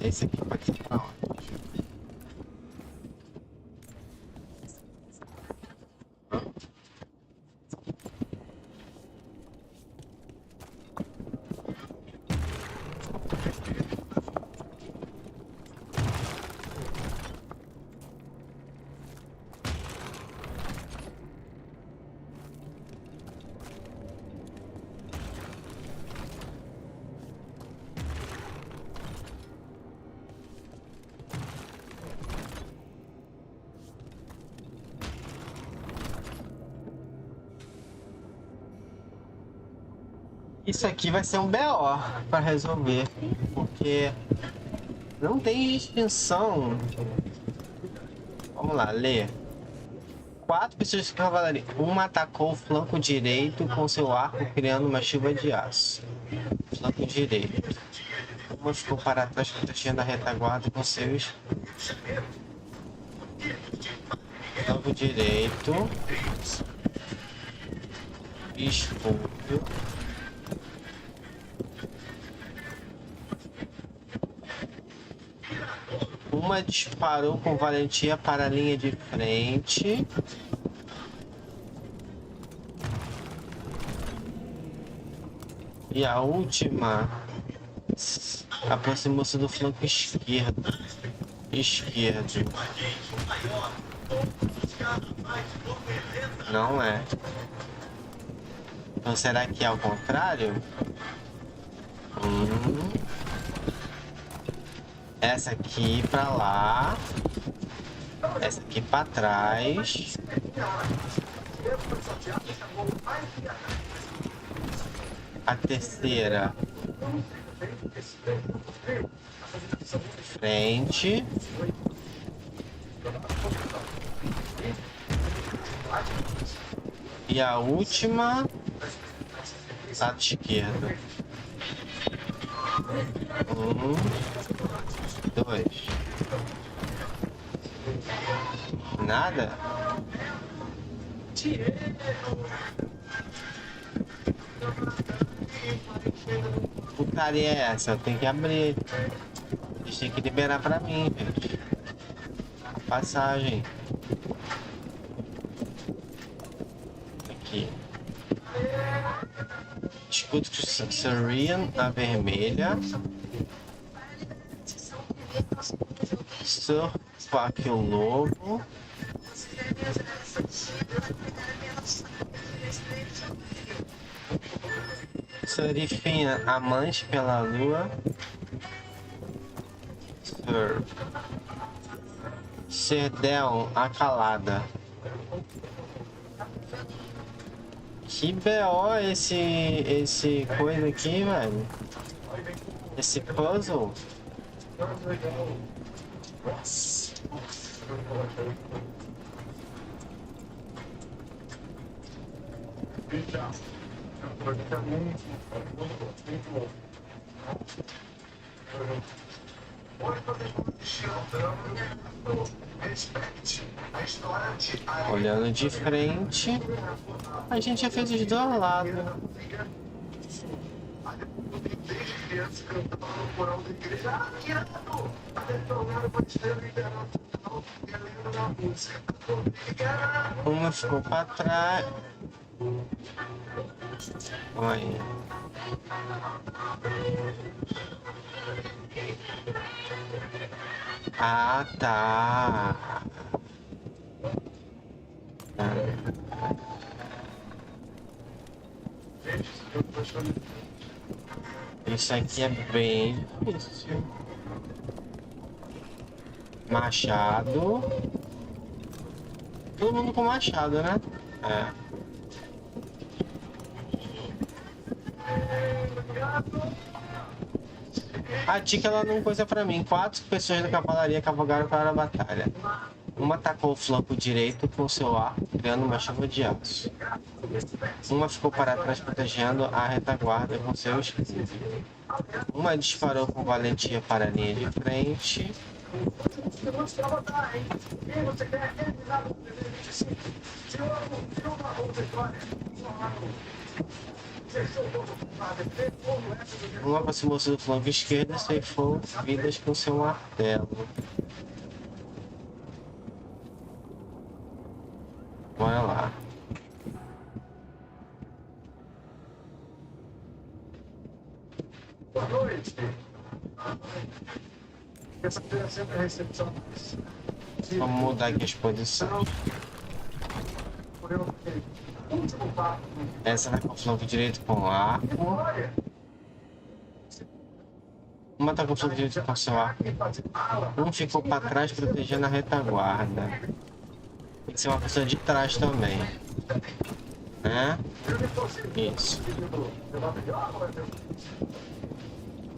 Esse aqui pode ser pra onde? Isso aqui vai ser um BO para resolver, porque não tem extensão. Vamos lá, ler. 4 pessoas de cavalaria. Uma atacou o flanco direito com seu arco, criando uma chuva de aço. Flanco direito. Uma ficou para trás, protegendo a retaguarda com seus. Flanco direito. Escudo. Uma disparou com valentia para a linha de frente. E a última aproximou-se do flanco esquerdo. Não é. Então será que é ao contrário? Essa aqui pra lá. Essa aqui pra trás. A terceira. Frente. E a última. Lado esquerdo. 1, 2. Nada? Que putaria é essa? Eu tenho que abrir. Eles têm que liberar pra mim, gente. Passagem. Aqui. Escudo Syrian na vermelha. Surfa aqui o lobo. Serifina, amante pela lua. Cerdel, a calada. Que BO esse coisa aqui, velho. Esse puzzle. Olhando de frente, a gente já fez os dois lados. Uma ficou para trás. Aí. Ah, tá. Isso aqui é bem difícil. Machado. Todo mundo com machado, né? É. A Tika, ela não coisa pra mim. 4 pessoas da cavalaria cavalgaram para a batalha. Uma atacou o flanco direito com seu arco, criando uma chuva de aço. Uma ficou para trás, protegendo a retaguarda com seu escudo. Uma disparou com valentia para a linha de frente. Uma aproximou-se do flanco esquerdo e ceifou vidas com seu martelo. Bora lá. Boa noite. Essa é sempre a recepção. Vamos mudar aqui as posições. Essa vai com o flanco direito com arco. Uma tá com o flanco direito com seu arco. Um ficou para trás protegendo a retaguarda. Tem que ser uma pessoa de trás também. Né? Isso.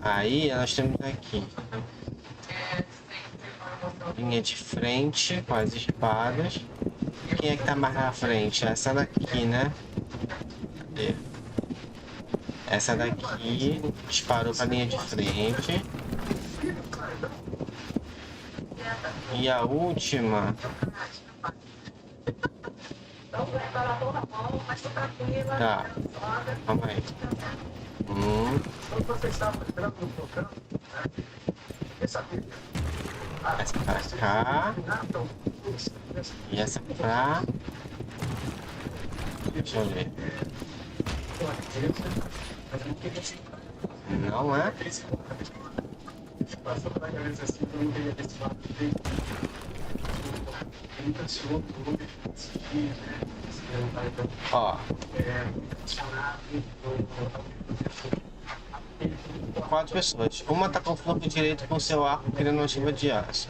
Aí nós temos aqui linha de frente com as espadas. Quem é que tá mais na frente? Essa daqui, né? Cadê? Essa daqui disparou pra linha de frente. E a última... Tá, calma aí. Essa pra cá. E essa pra... Deixa eu ver. Não é? Ó. 4 pessoas. Uma tá com o flanco direito com seu arco criando uma chuva de aço.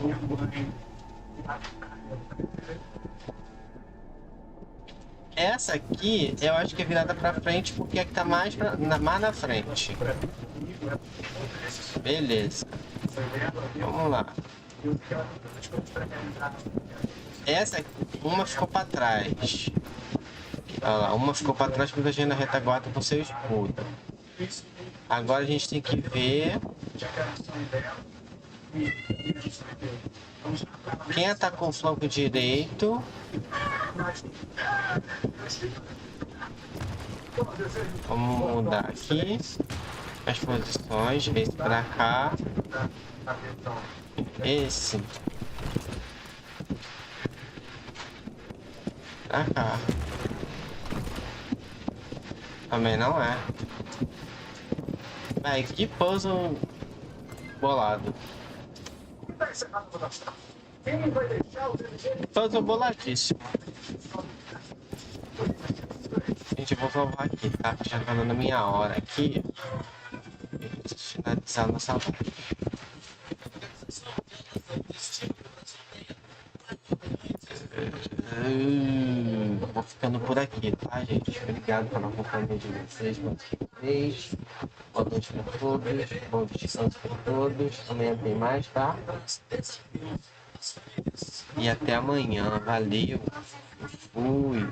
Essa aqui eu acho que é virada pra frente porque é que tá mais na frente. Beleza. Vamos lá. Essa aqui, uma ficou pra trás. Olha lá, uma ficou pra trás protegendo a retaguarda com seu escudo. Agora a gente tem que ver quem atacou o flanco direito. Vamos mudar aqui as posições, esse pra cá, esse pra cá. Também não é. Ai, que puzzle bolado. Puzzle boladíssimo. Gente, eu vou salvar aqui, tá? Já tá dando minha hora aqui. Preciso finalizar a nossa live. Vou ficando por aqui, tá, gente? Obrigado pela companhia de vocês. Boa noite pra todos. Bom descanso pra todos. Amanhã tem mais, tá? E até amanhã. Valeu. Fui.